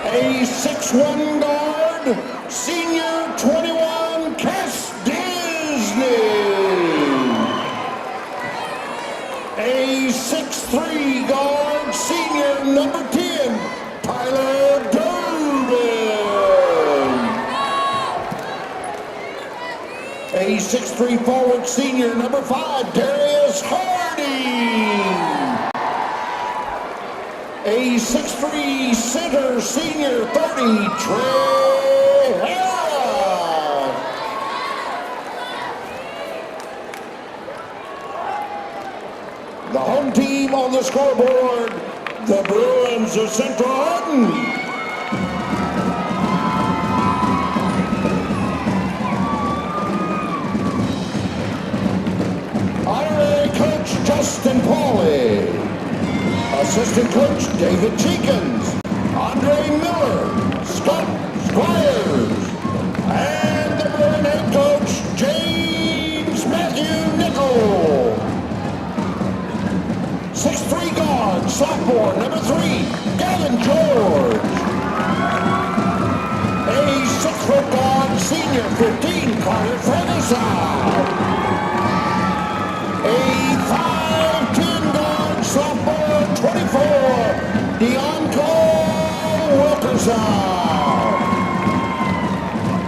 A 6'1" guard, senior 21, Cass Disney. A 6'3" guard, senior number 10, Tyler Durbin. A 6'3" forward, senior number 5, Darius Harding. A 6'3" center, senior 30, Trey Harris. The home team on the scoreboard, the Bruins of Central Houghton. Honorary coach, Justin Pauly. Assistant coach, David Jenkins, Andre Miller, Scott Squires, and the Bruin head coach, James Matthew Nickel. 6'3" guard, sophomore, number 3, Gavin George. A 6' guard, senior, 15, Carter Ferguson. A 5'10" guard, sophomore, 24, Deonco Wilkerson.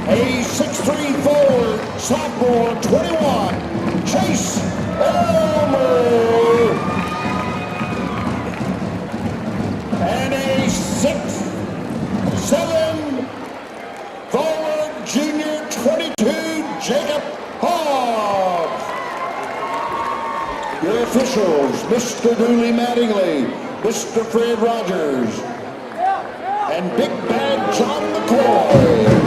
A 6'3" forward, sophomore, 21, Chase Elmer. And a 6'7" forward, junior, 22, Jacob Hobbs. Your officials, Mr. Dooley Mattingly, Mr. Fred Rogers, and Big Bad John McCoy.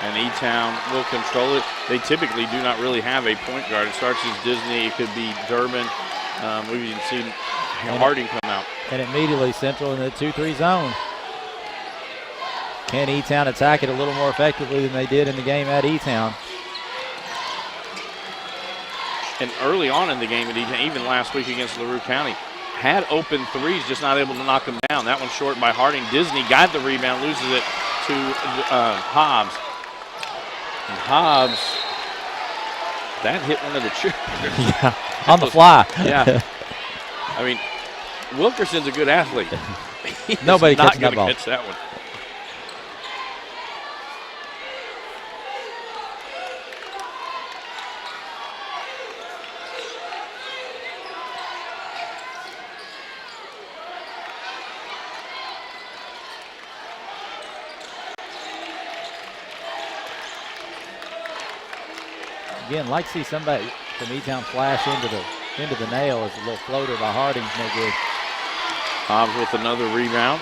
And E-Town will control it. They typically do not really have a point guard. It starts as Disney. It could be Durbin. We've even seen Harding come out. And immediately Central in the 2-3 zone. Can E-Town attack it a little more effectively than they did in the game at E-Town? And early on in the game, even last week against LaRue County, had open threes, just not able to knock them down. That one short by Harding. Disney got the rebound, loses it to Hobbs. And Hobbs, that hit one of the cheerleaders. Yeah, on the fly. Yeah. I mean, Wilkerson's a good athlete. Nobody not catching going that ball. to catch that one. Again, like to see somebody from E-Town flash into the nail as a little floater by Harding's no good. Hobbs with another rebound.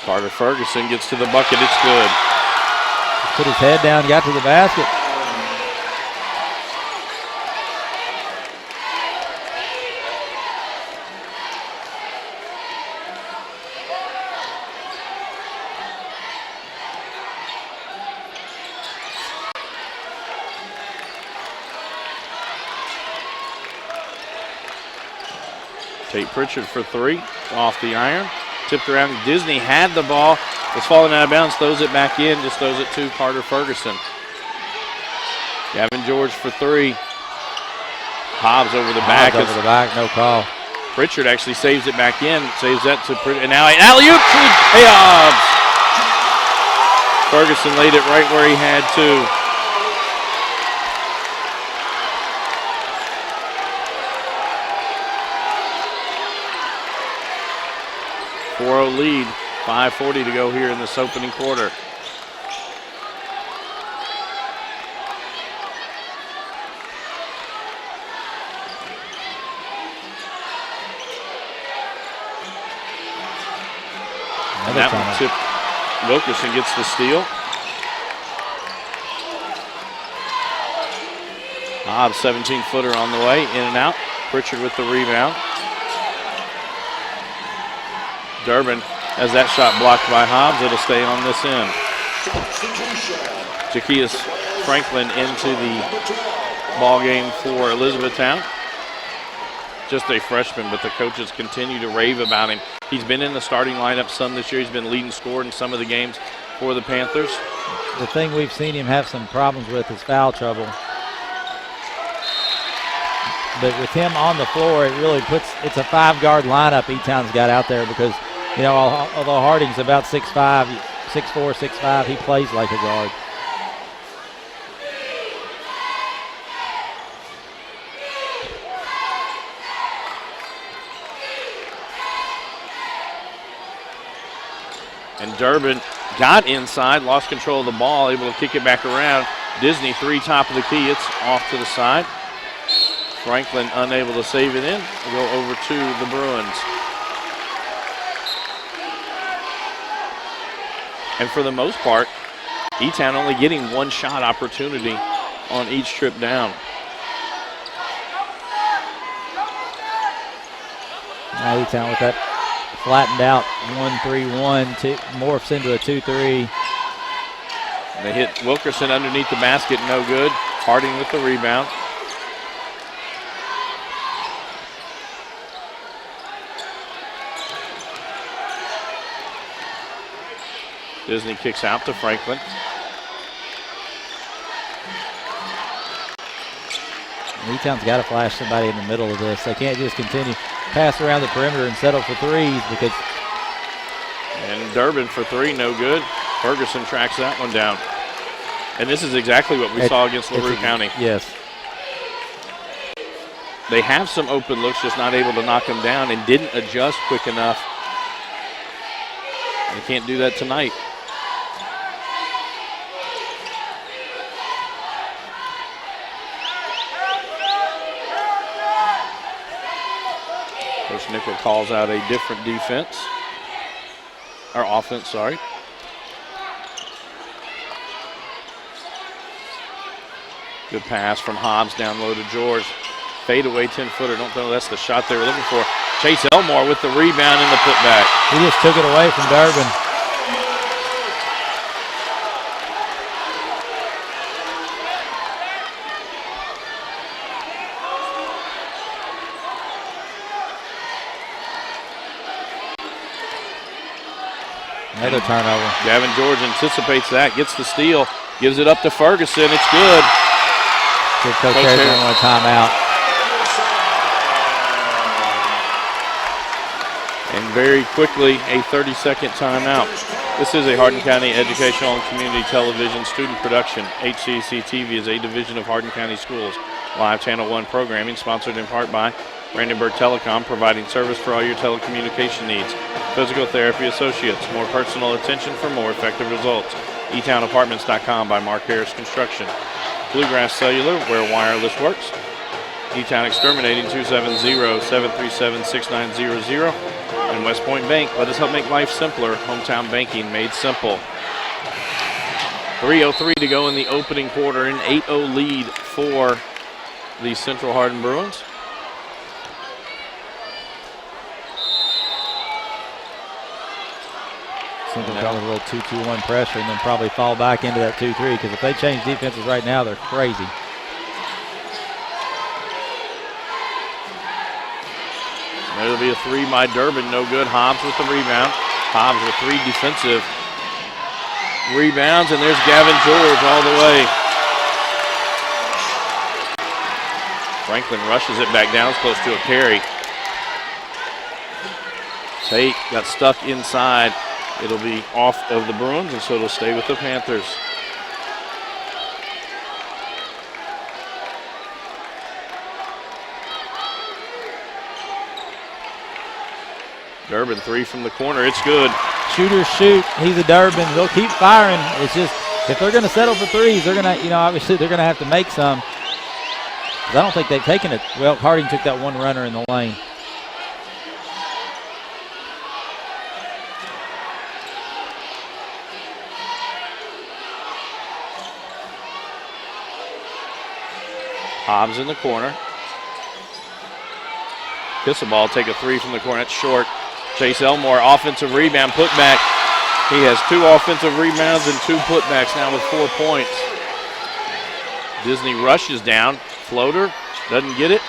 Carter Ferguson gets to the bucket. It's good. Put his head down, got to the basket. Tate Pritchard for 3 off the iron. Tipped around. Disney had the ball. Was falling out of bounds, throws it back in, just throws it to Carter Ferguson. Gavin George for 3. Hobbs over the back. Over the back, no call. Pritchard actually saves it back in, saves that to Pritchard. And now an alley-oop to Hobbs. Ferguson laid it right where he had to. 4-0 lead 5:40 to go here in this opening quarter. And that one tip. Wilkerson gets the steal. Hobbs, 17-footer on the way, in and out. Pritchard with the rebound. Durbin has that shot blocked by Hobbs. It'll stay on this end. Jaquias Franklin into the ball game for Elizabethtown. Just a freshman, but the coaches continue to rave about him. He's been in the starting lineup some this year. He's been leading scorer in some of the games for the Panthers. The thing we've seen him have some problems with is foul trouble. But with him on the floor, it really puts, it's a 5-guard lineup E-Town's got out there because, you know, although Harding's about 6'5", 6'4", 6'5", he plays like a guard. And Durbin got inside, lost control of the ball, able to kick it back around. Disney, 3 top of the key. It's off to the side. Franklin unable to save it in. We'll go over to the Bruins. And for the most part, E-Town only getting 1 shot opportunity on each trip down. Now E-Town with that flattened out 1-3-1, morphs into a 2-3. They hit Wilkerson underneath the basket, no good. Harding with the rebound. Disney kicks out to Franklin. E-Town's got to flash somebody in the middle of this. They can't just continue pass around the perimeter and settle for threes because. And Durbin for 3, no good. Ferguson tracks that one down. And this is exactly what we saw against LaRue County. Yes. They have some open looks, just not able to knock them down and didn't adjust quick enough. They can't do that tonight. Coach Nickel calls out a different defense, or offense, sorry. Good pass from Hobbs down low to George. Fadeaway 10-footer, don't know that's the shot they were looking for. Chase Elmore with the rebound and the putback. He just took it away from Durbin. Another turnover. Gavin George anticipates that, gets the steal, gives it up to Ferguson. It's good. Good Coach Harris on a timeout. And very quickly, a 30-second timeout. This is a Hardin County Educational and Community Television student production. HCEC-TV is a division of Hardin County Schools. Live Channel 1 programming sponsored in part by Brandenburg Telecom, providing service for all your telecommunication needs. Physical Therapy Associates, more personal attention for more effective results. eTownApartments.com by Mark Harris Construction. Bluegrass Cellular, where wireless works. E-Town Exterminating, 270-737-6900. And West Point Bank, let us help make life simpler. Hometown banking made simple. 3:03 to go in the opening quarter, an 8-0 lead for the Central Hardin Bruins. Central probably a little 2-2-1 pressure and then probably fall back into that 2-3 because if they change defenses right now, they're crazy. There'll be a 3 by Durbin, no good. Hobbs with the rebound. Hobbs with 3 defensive rebounds, and there's Gavin George all the way. Franklin rushes it back down, it's close to a carry. Tate got stuck inside. It'll be off of the Bruins, and so it'll stay with the Panthers. Durbin 3 from the corner, it's good. shooters shoot. He's a Durbin. They'll keep firing. It's just if they're going to settle for threes, they're going to, obviously they're going to have to make some. 'Cause I don't think they've taken it. Well, Harding took that one runner in the lane. Hobbs in the corner. Kisseball take a three from the corner. It's short. Chase Elmore, offensive rebound, putback. He has 2 offensive rebounds and 2 putbacks now with 4 points. Disney rushes down. Floater, doesn't get it.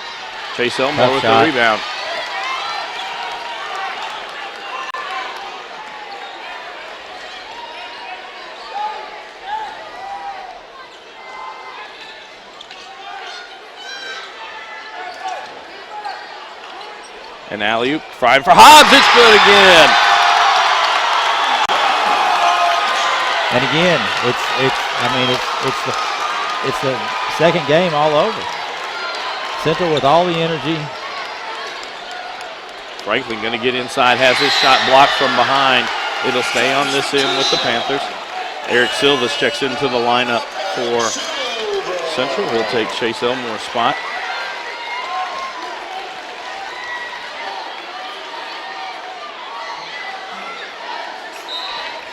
Chase Elmore with the rebound. An alley-oop, fried for Hobbs, it's good again. And again, it's the second game all over. Central with all the energy. Franklin going to get inside, has his shot blocked from behind. It'll stay on this end with the Panthers. Eric Silvas checks into the lineup for Central. He'll take Chase Elmore's spot.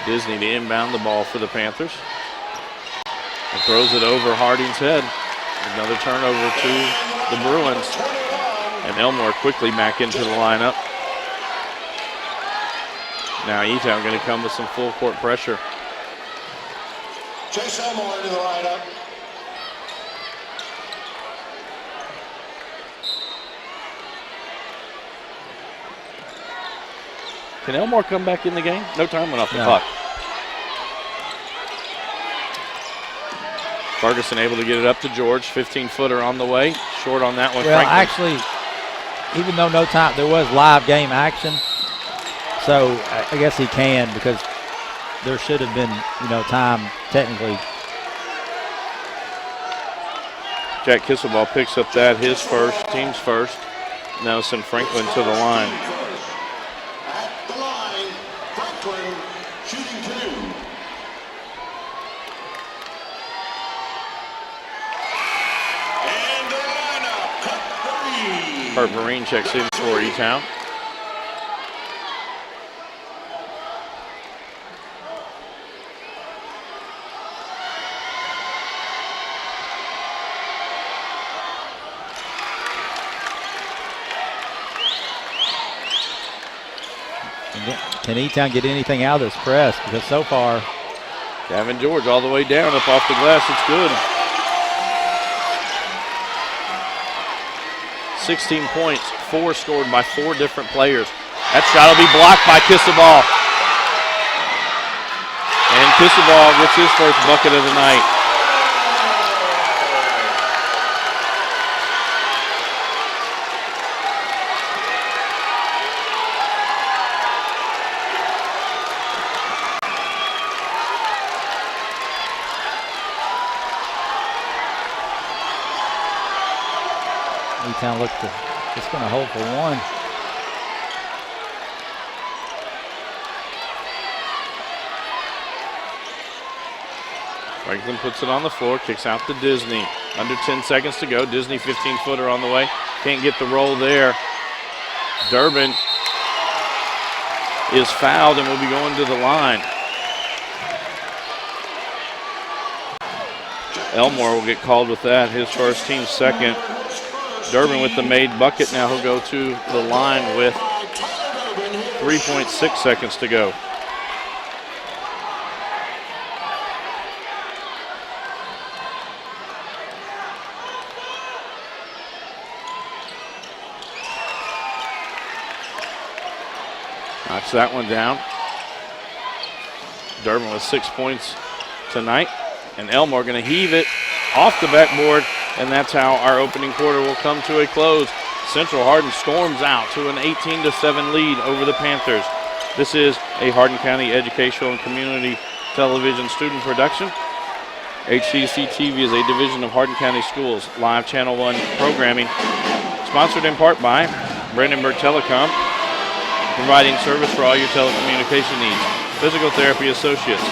Disney to inbound the ball for the Panthers. And throws it over Harding's head. Another turnover to the Bruins. And Elmore quickly back into the lineup. Now E-Town going to come with some full court pressure. Chase Elmore into the lineup. Can Elmore come back in the game? No time went off the clock. Ferguson able to get it up to George. 15-footer on the way. Short on that one. Well, Franklin. Actually, even though no time, there was live game action. So I guess he can because there should have been, time technically. Jack Kisseball picks up that, his first, team's first. Now send Franklin to the line. At the line, Franklin shooting 2. And the lineup, cut 3. Kurt Marine checks in for E-Town. Can E-Town get anything out of this press? Because so far, Gavin George all the way down, up off the glass. It's good. 16 points, 4 scored by 4 different players. That shot will be blocked by Kisseball. And Kisseball gets his first bucket of the night. E-Town looks it's going to hold for 1. Franklin puts it on the floor, kicks out to Disney. Under 10 seconds to go. Disney 15-footer on the way. Can't get the roll there. Durbin is fouled and will be going to the line. Elmore will get called with that, his first, team's second. Durbin with the made bucket. Now he'll go to the line with 3.6 seconds to go. Knocks that one down. Durbin with 6 points tonight. And Elmore going to heave it off the backboard. And that's how our opening quarter will come to a close. Central Hardin storms out to an 18-7 lead over the Panthers. This is a Hardin County Educational and Community Television student production. HCEC-TV is a division of Hardin County Schools. Live Channel 1 programming. Sponsored in part by Brandenburg Telecom, providing service for all your telecommunication needs. Physical Therapy Associates.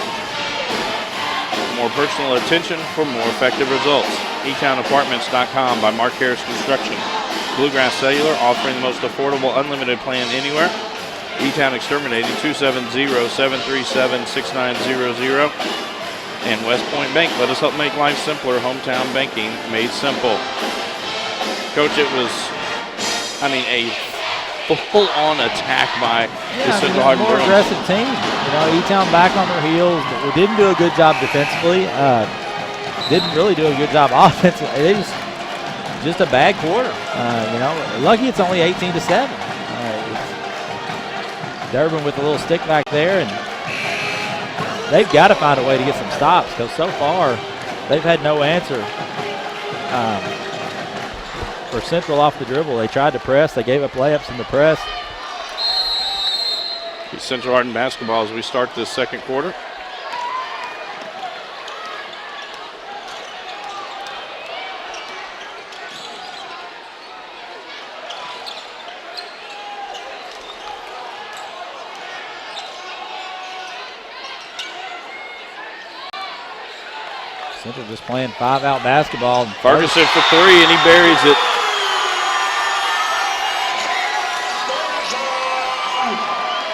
More personal attention for more effective results. eTownApartments.com by Mark Harris Construction. Bluegrass Cellular, offering the most affordable unlimited plan anywhere. eTown Exterminating, 270-737-6900. And West Point Bank, let us help make life simpler. Hometown banking made simple. Coach, it was, a full-on attack by the Central Hardin more Bruins. aggressive team. E-Town back on their heels. We didn't do a good job defensively. Didn't really do a good job offensively. It was just a bad quarter. Lucky it's only 18-7. Durbin with a little stick back there, and they've got to find a way to get some stops because so far they've had no answer. For Central off the dribble, they tried to press. They gave up layups in the press. Central Hardin basketball as we start this second quarter. Central just playing 5-out basketball. Ferguson for three, and he buries it.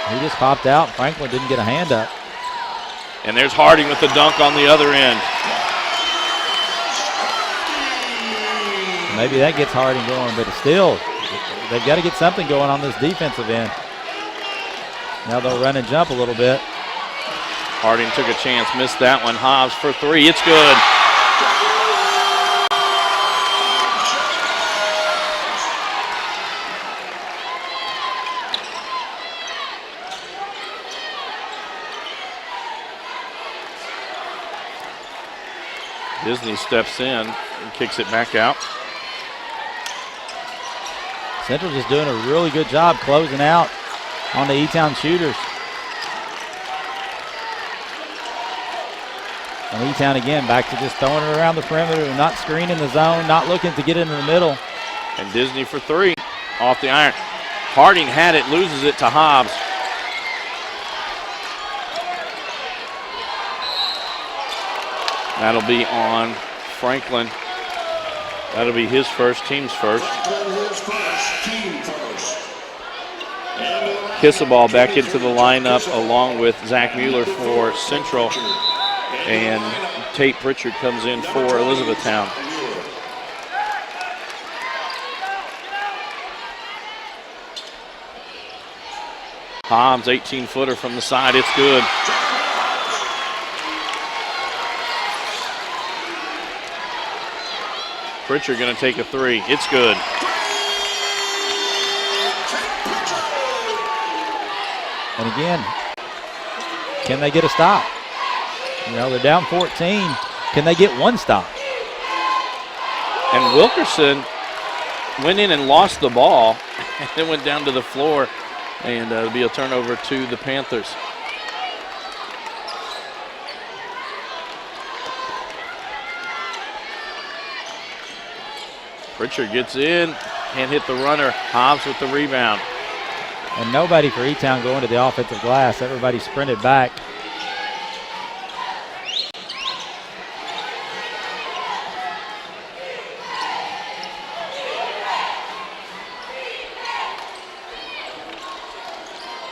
He just popped out. Franklin didn't get a hand up. And there's Harding with the dunk on the other end. Maybe that gets Harding going, but still, they've got to get something going on this defensive end. Now they'll run and jump a little bit. Harding took a chance, missed that one. Hobbs for three, it's good. Disney steps in and kicks it back out. Central just doing a really good job closing out on the E-Town shooters. And E-Town again back to just throwing it around the perimeter and not screening the zone, not looking to get into the middle. And Disney for three off the iron. Harding had it, loses it to Hobbs. That'll be on Franklin. That'll be his first, team's first. Kissaball back into the lineup along with Zach Mueller for Central. And Tate Pritchard comes in for Elizabethtown. Hobbs, 18-footer from the side, it's good. Pritchard gonna take a three, it's good. And again, can they get a stop? They're down 14. Can they get one stop? And Wilkerson went in and lost the ball and then went down to the floor, and it'll be a turnover to the Panthers. Pritchard gets in and hit the runner. Hobbs with the rebound. And nobody for E-Town going to the offensive glass. Everybody sprinted back.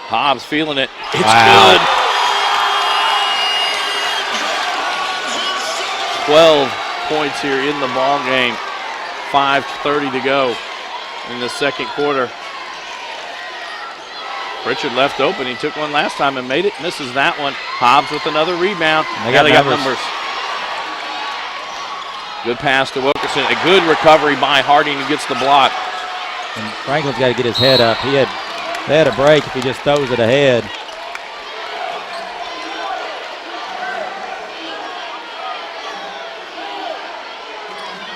Hobbs feeling it. It's wow. Good. 12 points here in the ball game. 5:30 to go in the second quarter. Pritchard left open. He took one last time and made it. Misses that one. Hobbs with another rebound. They got numbers. Good pass to Wilkerson. A good recovery by Harding who gets the block. And Franklin's got to get his head up. They had a break if he just throws it ahead.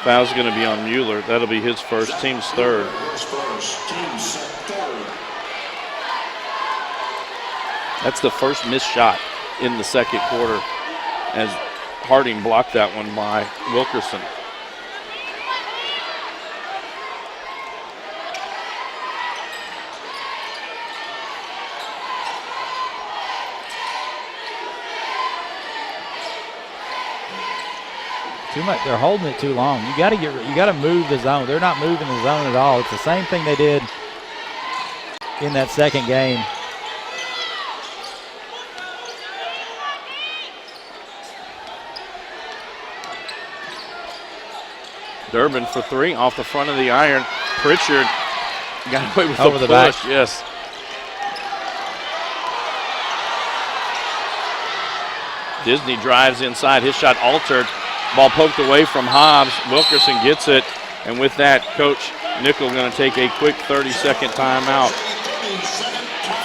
Foul's going to be on Mueller. That'll be his first, team's third. That's the first missed shot in the second quarter as Harding blocked that one by Wilkerson. Too much. They're holding it too long. You got to move the zone. They're not moving the zone at all. It's the same thing they did in that second game. Durbin for three off the front of the iron. Pritchard got away with over the push. back. Yes. Disney drives inside. His shot altered. Ball poked away from Hobbs. Wilkerson gets it. And with that, Coach Nickel going to take a quick 30-second timeout.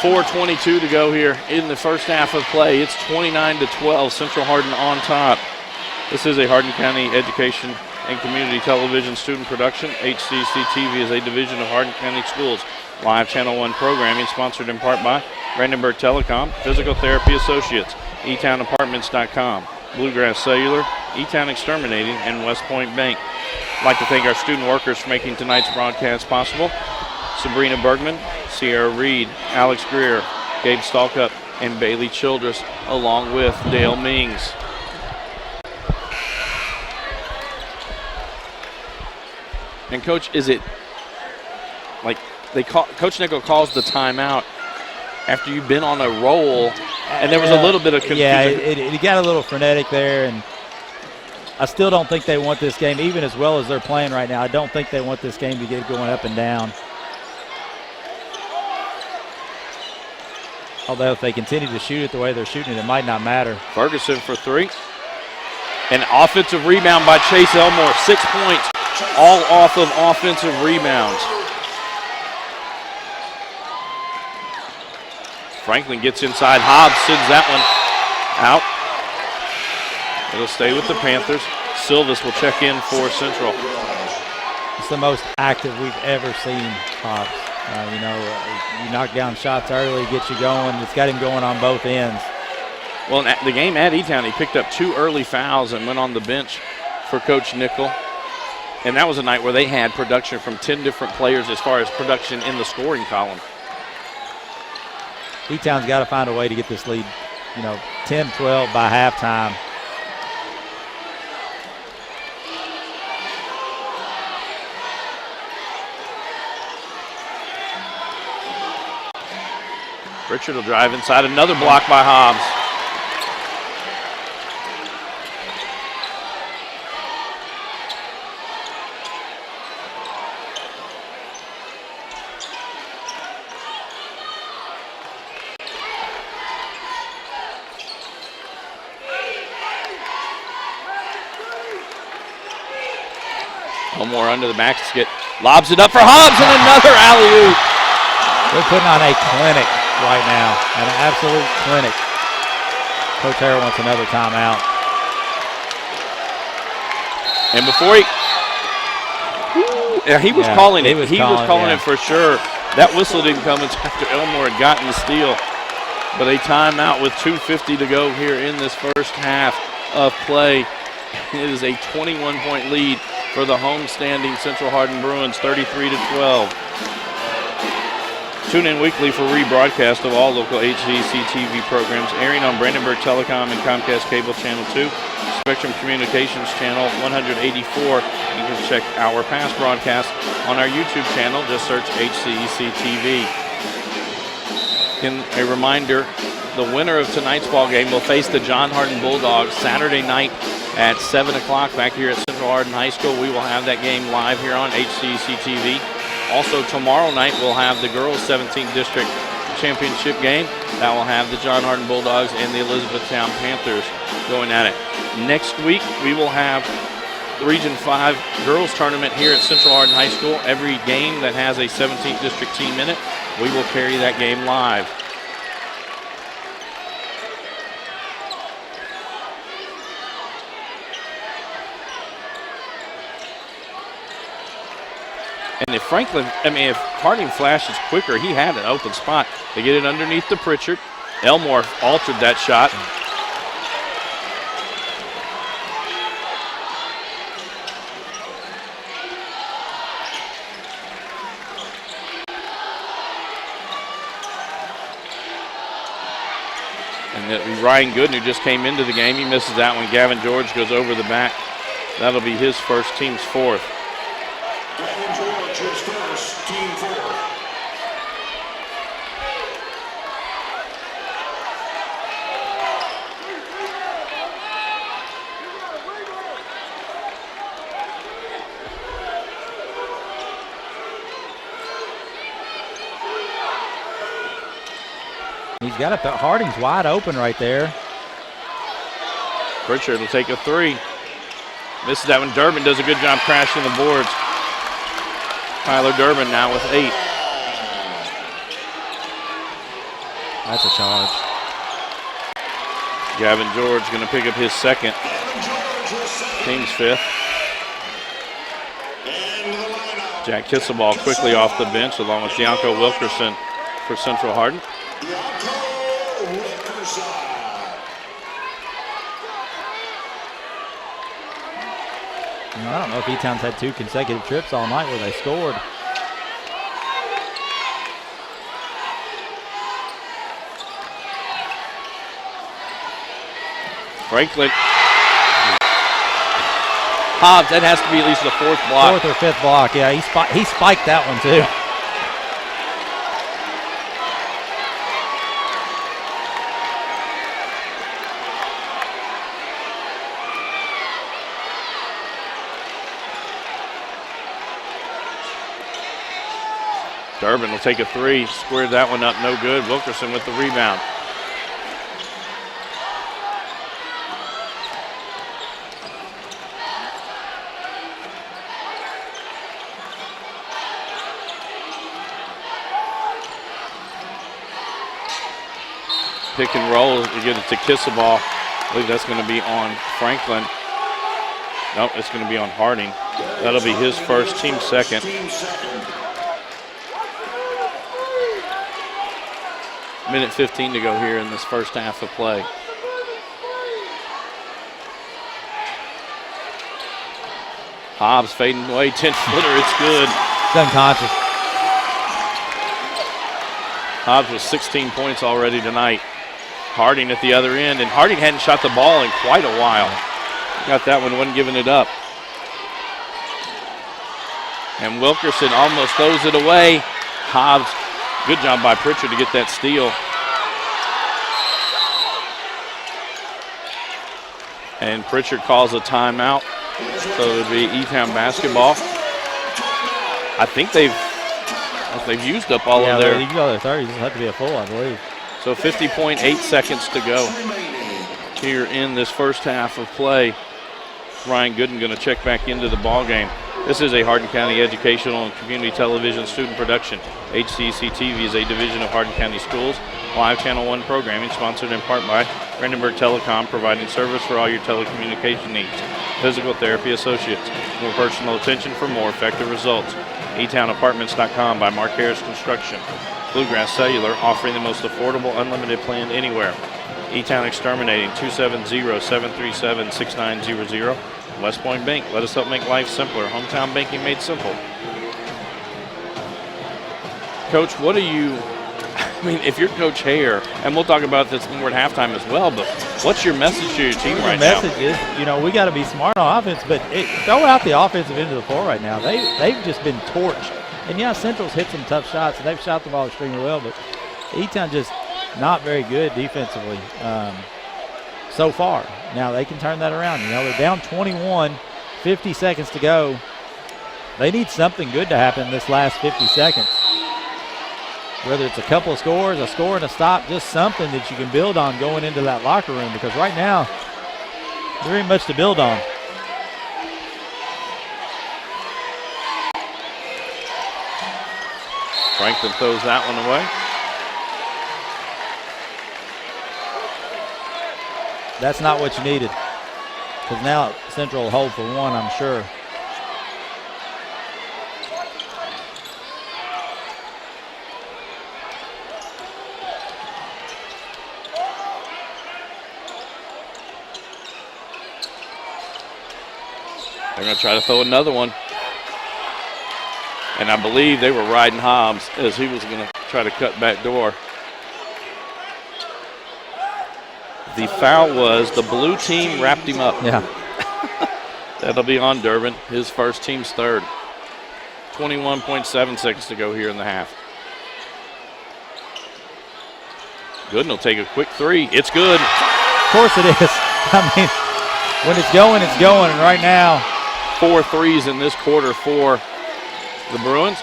4:22 to go here in the first half of play. It's 29-12. Central Hardin on top. This is a Hardin County Education and Community Television student production. HCEC-TV is a division of Hardin County Schools. Live Channel 1 programming sponsored in part by Brandenburg Telecom, Physical Therapy Associates, eTownApartments.com, Bluegrass Cellular, eTown Exterminating, and West Point Bank. I'd like to thank our student workers for making tonight's broadcast possible. Sabrina Bergman, Sierra Reed, Alex Greer, Gabe Stalkup, and Bailey Childress, along with Dale Mings. And Coach, is it like Coach Nickel calls the timeout after you've been on a roll, and there was a little bit of confusion? Yeah, it got a little frenetic there, and I still don't think they want this game, even as well as they're playing right now. I don't think they want this game to get going up and down. Although if they continue to shoot it the way they're shooting it, it might not matter. Ferguson for three. An offensive rebound by Chase Elmore. 6 points, all off of offensive rebounds. Franklin gets inside. Hobbs sends that one out. It'll stay with the Panthers. Silvis will check in for Central. It's the most active we've ever seen Hobbs. You knock down shots early, get you going. It's got him going on both ends. Well, in the game at E-Town, he picked up 2 early fouls and went on the bench for Coach Nickel. And that was a night where they had production from 10 different players as far as production in the scoring column. E-Town's got to find a way to get this lead, 10-12 by halftime. Richard will drive inside. Another block by Hobbs. Elmore under the basket. Lobs it up for Hobbs and another alley-oop. They're putting on a clinic right now, an absolute clinic. Coach Harrell wants another timeout. And before he was calling it. He was calling it for sure. That whistle didn't come until after Elmore had gotten the steal. But a timeout with 2:50 to go here in this first half of play. It is a 21-point lead for the home-standing Central Hardin Bruins, 33-12. Tune in weekly for rebroadcast of all local HCEC-TV programs airing on Brandenburg Telecom and Comcast Cable Channel 2, Spectrum Communications Channel 184. You can check our past broadcasts on our YouTube channel. Just search HCEC-TV. A reminder, the winner of tonight's ball game will face the John Hardin Bulldogs Saturday night at 7 o'clock back here at Central Hardin High School. We will have that game live here on HCEC-TV. Also tomorrow night we'll have the girls 17th District Championship game. That will have the John Hardin Bulldogs and the Elizabethtown Panthers going at it. Next week we will have the Region 5 girls tournament here at Central Hardin High School. Every game that has a 17th District team in it, we will carry that game live. And if Harding flashes quicker, he had an open spot. They get it underneath to Pritchard. Elmore altered that shot. And it'll be Ryan Gooden who just came into the game. He misses that one. Gavin George goes over the back That'll be his first, team's fourth. Gavin George, his first, team 4. He's got it. Harding's wide open right there. Pritchard will take a 3. Misses that one. Durbin does a good job crashing the boards. Tyler Durbin now with 8. That's a charge. Gavin George going to pick up his second. Team's 5th. Jack Kisselball quickly off the bench along with Bianco Wilkerson for Central Hardin. I don't know if E-Town's had 2 consecutive trips all night where they scored. Franklin. Hobbs, that has to be at least the 4th block. 4th or 5th block, yeah. He spiked that one too. Durbin will take a 3, squared that one up, no good. Wilkerson with the rebound. Pick and roll to get it to Kisselball. I believe that's going to be on Franklin. Nope, it's going to be on Harding. That'll be his first, team second. Minute 15 to go here in this first half of play. Hobbs fading away, 10-footer, it's good. It's unconscious. Hobbs with 16 points already tonight. Harding at the other end, and Harding hadn't shot the ball in quite a while. Got that one, wasn't giving it up. And Wilkerson almost throws it away. Hobbs, good job by Pritchard to get that steal. And Pritchard calls a timeout. So it would be E-Town basketball. I think they've used up all of their. You can go to 30. It'll have to be a full, I believe. So 50.8 seconds to go here in this first half of play. Ryan Gooden going to check back into the ball game. This is a Hardin County educational and community television student production. HCEC-TV is a division of Hardin County Schools. Live Channel 1 programming sponsored in part by Brandenburg Telecom, providing service for all your telecommunication needs. Physical Therapy Associates, more personal attention for more effective results. eTownApartments.com by Mark Harris Construction. Bluegrass Cellular, offering the most affordable unlimited plan anywhere. E-Town Exterminating, 270-737-6900. West Point Bank, let us help make life simpler. Hometown banking made simple. Coach, what are you, I mean, if you're Coach Hare, and we'll talk about this more at halftime as well, but what's your message to your team right now? The message is, we got to be smart on offense, but throw out the offensive end of the floor right now. They've just been torched. And, yeah, Central's hit some tough shots, and they've shot the ball extremely well, but E-Town just not very good defensively so far. Now they can turn that around. They're down 21, 50 seconds to go. They need something good to happen in this last 50 seconds. Whether it's a couple of scores, a score and a stop, just something that you can build on going into that locker room, because right now there ain't much to build on. Franklin throws that one away. That's not what you needed, because now Central will hold for one, I'm sure. They're going to try to throw another one. And I believe they were riding Hobbs as he was going to try to cut back door. The foul was the blue team wrapped him up. Yeah. That'll be on Durbin, his first, team's third. 21.7 seconds to go here in the half. Gooden will take a quick three. It's good. Of course it is. I mean, when it's going, it's going. And right now, 4 threes in this quarter for the Bruins.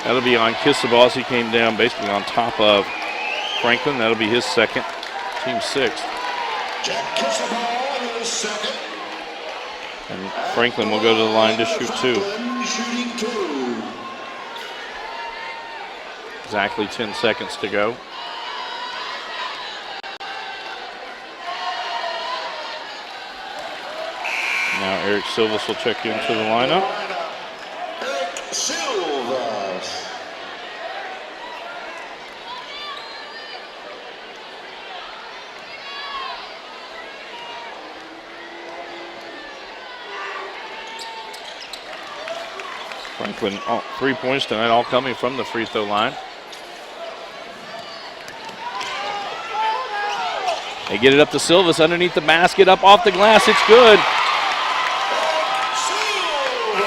That'll be on Kissabos. He came down basically on top of Franklin. That'll be his second, team sixth. Jack Kissabos, his second. And Franklin will go to the line to shoot 2. Shooting 2. Exactly 10 seconds to go. Now Eric Silvas will check into the lineup. Eric Silvas. Franklin, 3 points tonight, all coming from the free throw line. They get it up to Silvas underneath the basket, up off the glass. It's good.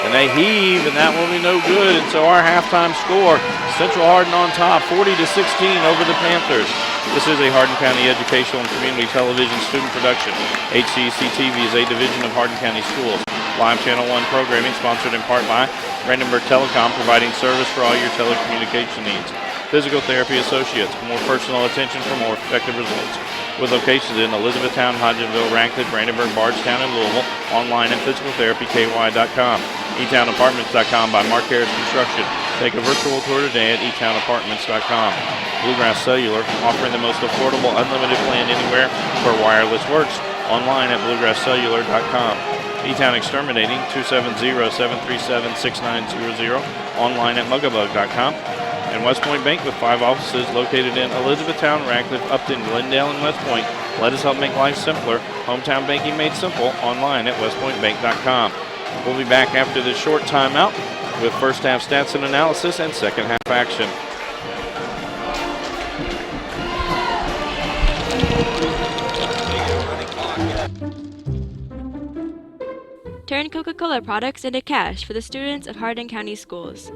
And they heave, and that will be no good. And so our halftime score, Central Hardin on top, 40-16 over the Panthers. This is a Hardin County Educational and Community Television student production. HCEC-TV is a division of Hardin County Schools. Live Channel 1 programming sponsored in part by Brandenburg Telecom, providing service for all your telecommunication needs. Physical Therapy Associates, more personal attention for more effective results. With locations in Elizabethtown, Hodgenville, Radcliffe, Brandenburg, Bardstown, and Louisville. Online at physicaltherapyky.com. eTownApartments.com by Mark Harris Construction. Take a virtual tour today at eTownApartments.com. Bluegrass Cellular, offering the most affordable, unlimited plan anywhere where wireless works. Online at bluegrasscellular.com. eTown Exterminating, 270-737-6900. Online at mugabug.com. And West Point Bank with 5 offices located in Elizabethtown, Radcliffe, Upton, Glendale, and West Point. Let us help make life simpler. Hometown banking made simple. Online at westpointbank.com. We'll be back after this short timeout with first half stats and analysis and second half action. Turn Coca-Cola products into cash for the students of Hardin County Schools.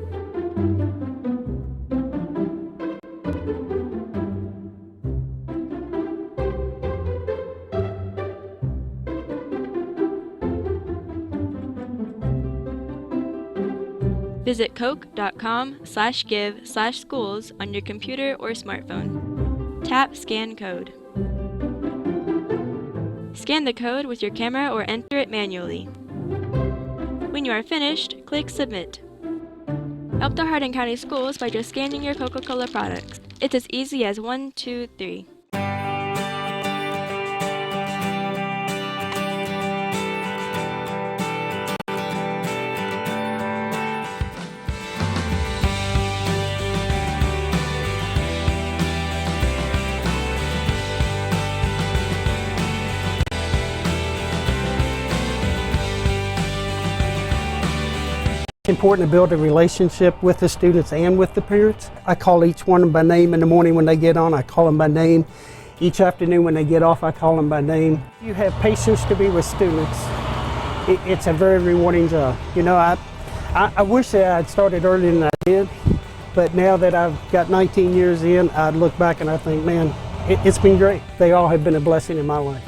Visit coke.com/give/schools on your computer or smartphone. Tap Scan Code. Scan the code with your camera or enter it manually. When you are finished, click Submit. Help the Hardin County Schools by just scanning your Coca-Cola products. It's as easy as 1, 2, 3. It's important to build a relationship with the students and with the parents. I call each one of them by name in the morning when they get on. I call them by name. Each afternoon when they get off, I call them by name. You have patience to be with students. It's a very rewarding job. You know, I wish that I'd started earlier than I did, but now that I've got 19 years in, I look back and I think, man, it's been great. They all have been a blessing in my life.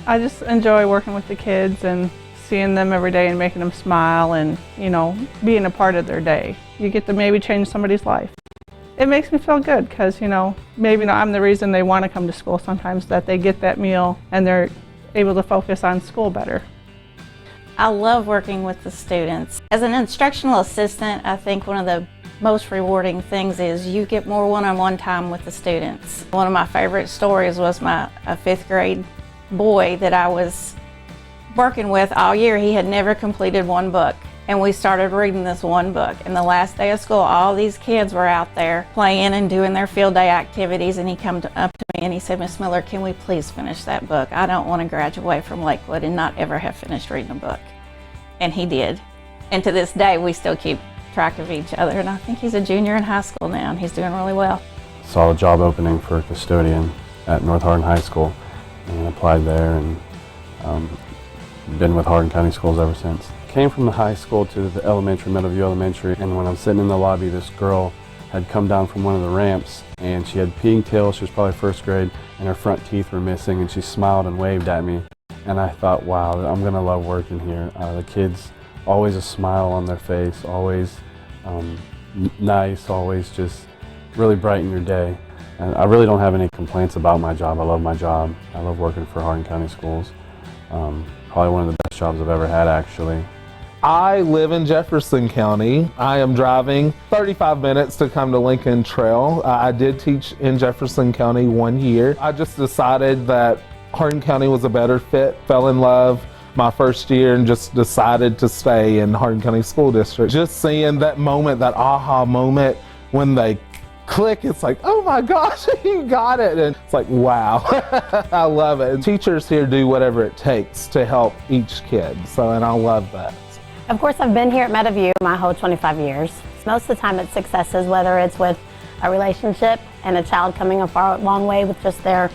I just enjoy working with the kids and seeing them every day and making them smile and, you know, being a part of their day. You get to maybe change somebody's life. It makes me feel good because, you know, maybe I'm the reason they want to come to school sometimes, that they get that meal and they're able to focus on school better. I love working with the students. As an instructional assistant, I think one of the most rewarding things is you get more one-on-one time with the students. One of my favorite stories was a 5th grade boy that I was working with all year. He had never completed one book, and we started reading this one book. And the last day of school, all these kids were out there playing and doing their field day activities, and he came up to me and he said, "Miss Miller, can we please finish that book? I don't want to graduate from Lakewood and not ever have finished reading a book." And he did. And to this day, we still keep track of each other, and I think he's a junior in high school now, and he's doing really well. Saw a job opening for a custodian at North Hardin High School and applied there, and been with Hardin County Schools ever since. Came from the high school to the elementary, Meadowview Elementary, and when I'm sitting in the lobby, this girl had come down from one of the ramps and she had pigtails. She was probably first grade and her front teeth were missing, and she smiled and waved at me. And I thought, wow, I'm gonna love working here. The kids, always a smile on their face, always nice, always just really brighten your day. And I really don't have any complaints about my job. I love my job. I love working for Hardin County Schools. Probably one of the best jobs I've ever had, actually. I live in Jefferson County. I am driving 35 minutes to come to Lincoln Trail. I did teach in Jefferson County 1 year. I just decided that Hardin County was a better fit, fell in love my first year, and just decided to stay in Hardin County School District. Just seeing that moment, that aha moment when they click, it's like, oh my gosh, you got it. And it's like, wow, I love it. And teachers here do whatever it takes to help each kid. And I love that. Of course, I've been here at Meadowview my whole 25 years. Most of the time it's successes, whether it's with a relationship and a child coming a long way with just their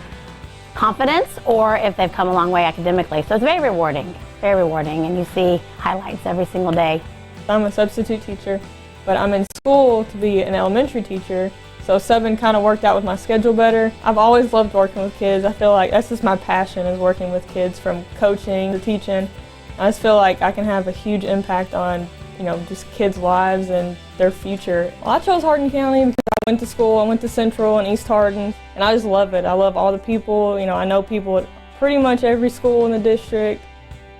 confidence, or if they've come a long way academically. So it's very rewarding, and you see highlights every single day. I'm a substitute teacher, but I'm in school to be an elementary teacher, so subbing kind of worked out with my schedule better. I've always loved working with kids. I feel like that's just my passion, is working with kids, from coaching to teaching. I just feel like I can have a huge impact on, just kids' lives and their future. Well, I chose Hardin County because I went to school. I went to Central and East Hardin, and I just love it. I love all the people. I know people at pretty much every school in the district.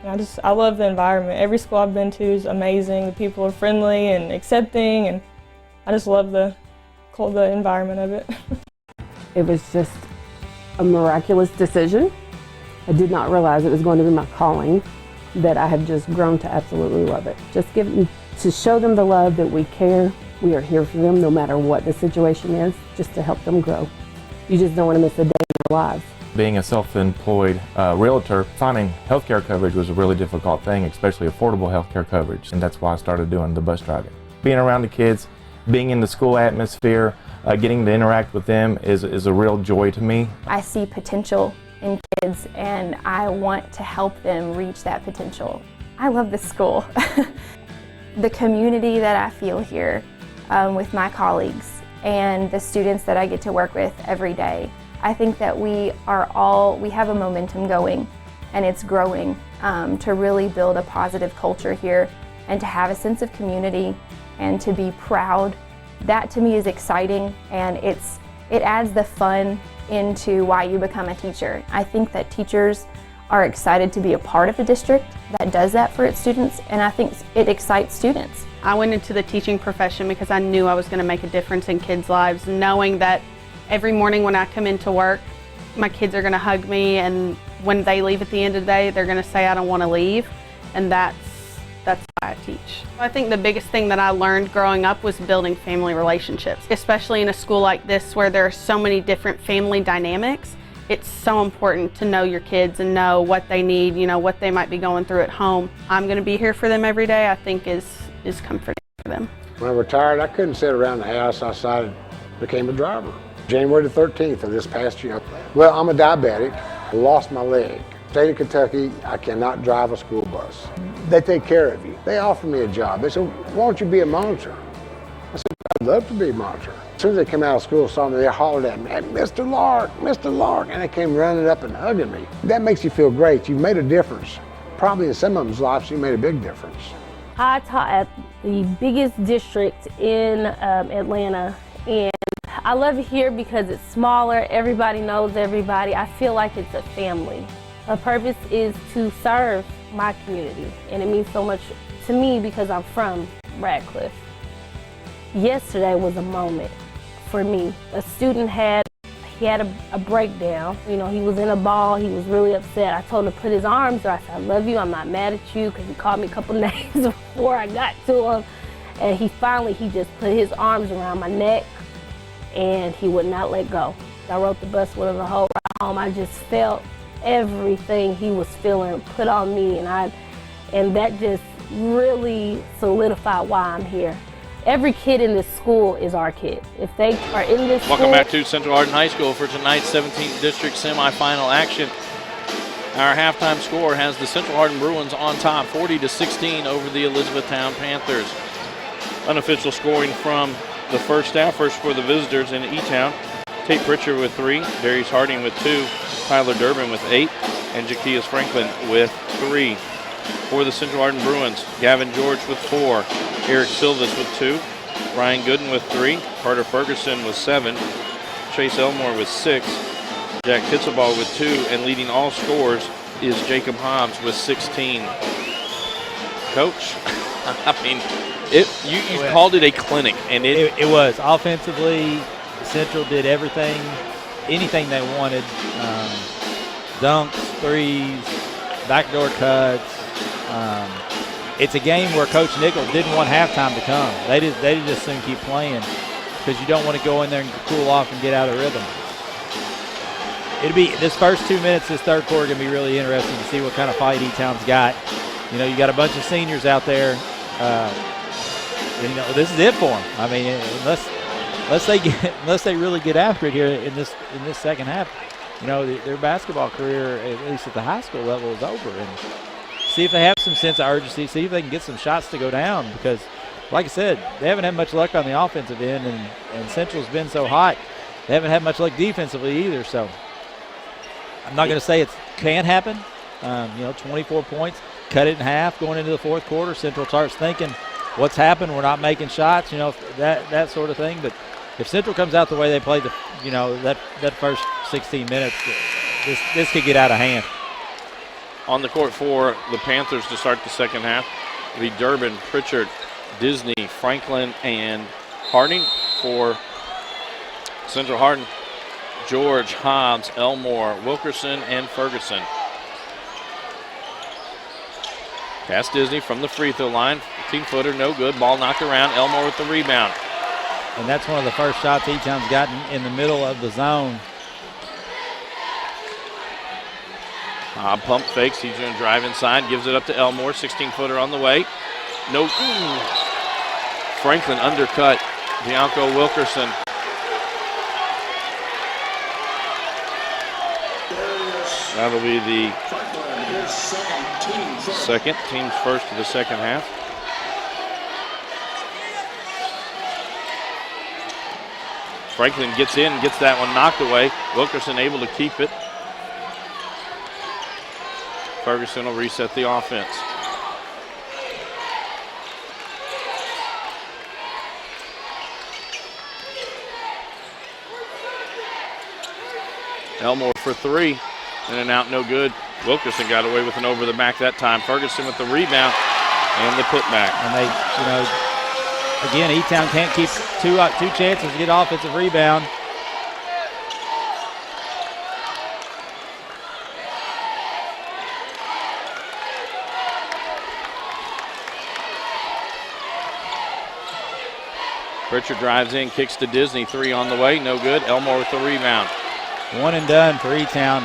And I love the environment. Every school I've been to is amazing. The people are friendly and accepting, and I just love the environment of it. It was just a miraculous decision. I did not realize it was going to be my calling, that I have just grown to absolutely love it. Just to show them the love that we care. We are here for them no matter what the situation is, just to help them grow. You just don't want to miss a day in their lives. Being a self-employed realtor, finding healthcare coverage was a really difficult thing, especially affordable healthcare coverage, and that's why I started doing the bus driving. Being around the kids, being in the school atmosphere, getting to interact with them is a real joy to me. I see potential in kids, and I want to help them reach that potential. I love this school. The community that I feel here with my colleagues and the students that I get to work with every day. I think that we have a momentum going, and it's growing to really build a positive culture here and to have a sense of community and to be proud. That to me is exciting, and it adds the fun into why you become a teacher. I think that teachers are excited to be a part of the district that does that for its students, and I think it excites students. I went into the teaching profession because I knew I was going to make a difference in kids' lives, knowing that every morning when I come into work, my kids are going to hug me, and when they leave at the end of the day, they're going to say, I don't want to leave, and that's why I teach. I think the biggest thing that I learned growing up was building family relationships, especially in a school like this where there are so many different family dynamics. It's so important to know your kids and know what they need, what they might be going through at home. I'm going to be here for them every day, I think is comforting for them. When I retired, I couldn't sit around the house. I decided became a driver. January the 13th of this past year. Well, I'm a diabetic, lost my leg. State of Kentucky, I cannot drive a school bus. They take care of you. They offered me a job. They said, why don't you be a monitor? I said, I'd love to be a monitor. As soon as they came out of school, saw me, they hollered at me, hey, Mr. Lark, and they came running up and hugging me. That makes you feel great. You've made a difference. Probably in some of them's lives, you made a big difference. I taught at the biggest district in Atlanta, and I love it here because it's smaller, everybody knows everybody. I feel like it's a family. My purpose is to serve my community, and it means so much to me because I'm from Radcliffe. Yesterday was a moment for me. A student had a breakdown. He was in a ball, he was really upset. I told him to put his arms around. I said, I love you, I'm not mad at you, because he called me a couple names before I got to him. And he just put his arms around my neck, and he would not let go. I rode the bus with him the whole ride home. I just felt everything he was feeling put on me, and that just really solidified why I'm here. Every kid in this school is our kid. If they are in this Welcome back to Central Hardin High School for tonight's 17th District semifinal action. Our halftime score has the Central Hardin Bruins on top, 40-16 over the Elizabethtown Panthers. Unofficial scoring from the first half. First for the visitors in E-Town. Tate Pritchard with 3, Darius Harding with 2, Tyler Durbin with 8, and Jaquias Franklin with 3. For the Central Hardin Bruins, Gavin George with 4, Eric Silvas with 2, Ryan Gooden with 3, Carter Ferguson with 7, Chase Elmore with 6, Jack Kitzelball with 2, and leading all scores is Jacob Hobbs with 16. Coach, I mean, you called it a clinic, and it was. Offensively, Central did everything, anything they wanted. Dunks, threes, backdoor cuts. It's a game where Coach Nichols didn't want halftime to come. They just soon keep playing because you don't want to go in there and cool off and get out of rhythm. It'll be this first 2 minutes, this third quarter, going to be really interesting to see what kind of fight E-Town's got. You know, you got a bunch of seniors out there. And, you know, this is it for them. I mean, unless they really get after it here in this second half, you know, their basketball career, at least at the high school level, is over. And see if they have some sense of urgency. See if they can get some shots to go down because, like I said, they haven't had much luck on the offensive end, and Central's been so hot. They haven't had much luck defensively either. So I'm not going to say it can't happen. You know, 24 points, cut it in half going into the fourth quarter. Central starts thinking, what's happened? We're not making shots, you know, that sort of thing. But if Central comes out the way they played, that first 16 minutes, this could get out of hand. On the court for the Panthers to start the second half will be Durbin, Pritchard, Disney, Franklin, and Harding. For Central Hardin, George, Hobbs, Elmore, Wilkerson, and Ferguson. Pass Disney from the free throw line. 15-footer, no good. Ball knocked around. Elmore with the rebound. And that's one of the first shots E-Town's gotten in the middle of the zone. Pump fakes. He's going to drive inside. Gives it up to Elmore. 16-footer on the way. No. Franklin undercut Bianco Wilkerson. That'll be the second. Team's first of the second half. Franklin gets in, gets that one knocked away. Wilkerson able to keep it. Ferguson will reset the offense. Elmore for 3. In and out, no good. Wilkerson got away with an over the back that time. Ferguson with the rebound and the putback. And they, you know, again, E-Town can't keep two chances to get offensive rebound. Pritchard drives in, kicks to Disney. 3 on the way, no good. Elmore with the rebound. One and done for E-Town.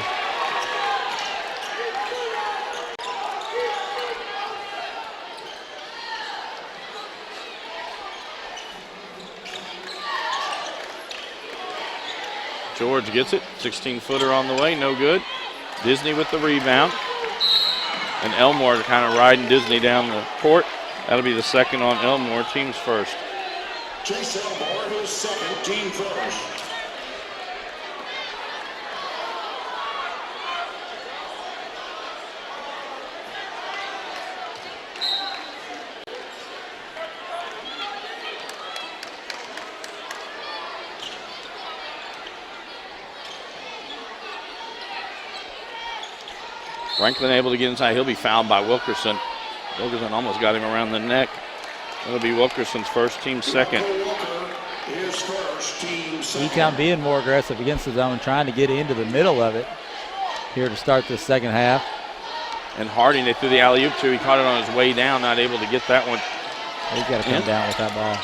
George gets it. 16-footer on the way, no good. Disney with the rebound. And Elmore kind of riding Disney down the court. That'll be the second on Elmore, team's first. Chase Elmore, his second, team first. Franklin able to get inside. He'll be fouled by Wilkerson. Wilkerson almost got him around the neck. That'll be Wilkerson's first, team second. E-Town being more aggressive against the zone, trying to get into the middle of it here to start this second half. And Harding, they threw the alley-oop to. He caught it on his way down, not able to get that one. He's got to come down with that ball.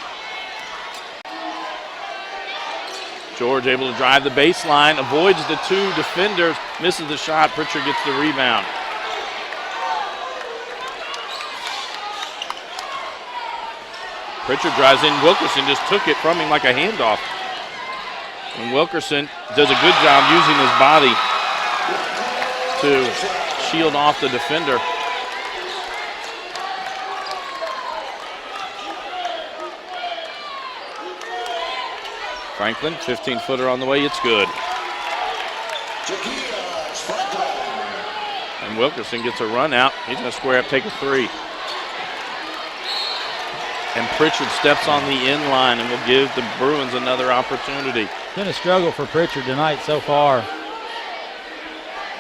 George able to drive the baseline, avoids the 2 defenders, misses the shot. Pritchard gets the rebound. Pritchard drives in. Wilkerson just took it from him like a handoff. And Wilkerson does a good job using his body to shield off the defender. Franklin, 15-footer on the way. It's good. And Wilkerson gets a run out. He's going to square up, take a three. And Pritchard steps on the in line and will give the Bruins another opportunity. Been a struggle for Pritchard tonight so far.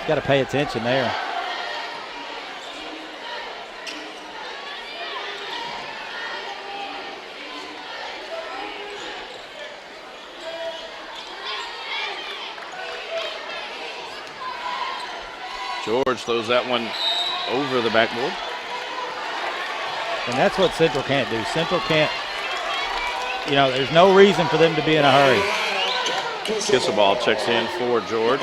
Got to pay attention there. George throws that one over the backboard. And that's what Central can't do. Central can't, there's no reason for them to be in a hurry. Kissaball checks in for George.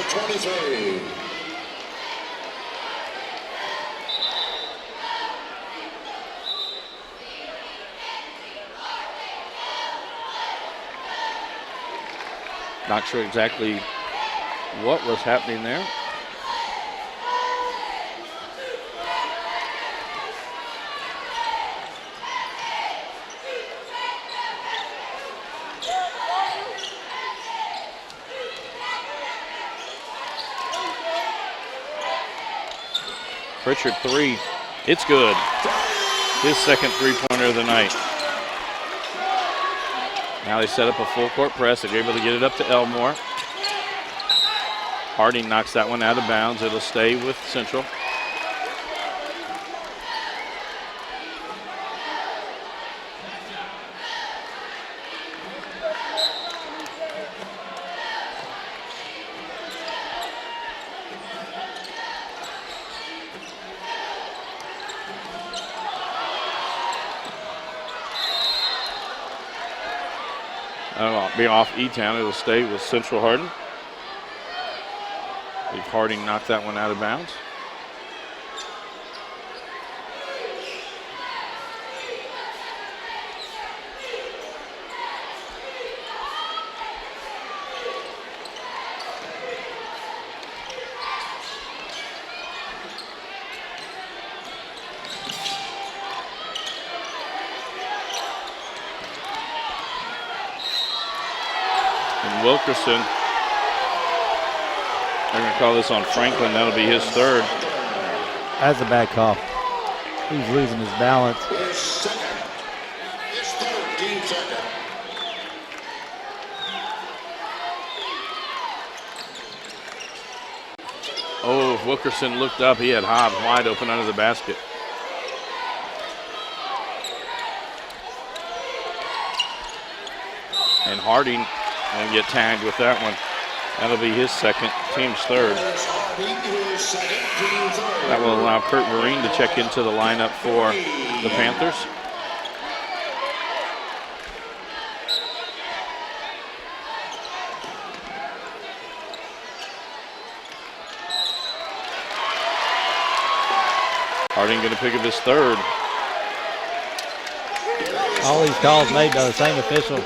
Not sure exactly what was happening there. Pritchard three, it's good. His second three-pointer of the night. Now they set up a full court press. They're able to get it up to Elmore. Harding knocks that one out of bounds. It'll stay with Central. Be off E-Town. It'll stay with Central Harding. If Harding knocked that one out of bounds. Wilkerson. They're going to call this on Franklin. That'll be his third. That's a bad call. He's losing his balance. His second. His third team second. Oh, if Wilkerson looked up, he had Hobbs wide open under the basket. And Harding and get tagged with that one. That'll be his second, team's third. That will allow Kurt Marine to check into the lineup for the Panthers. Harding going to pick up his third. All these calls made by the same official.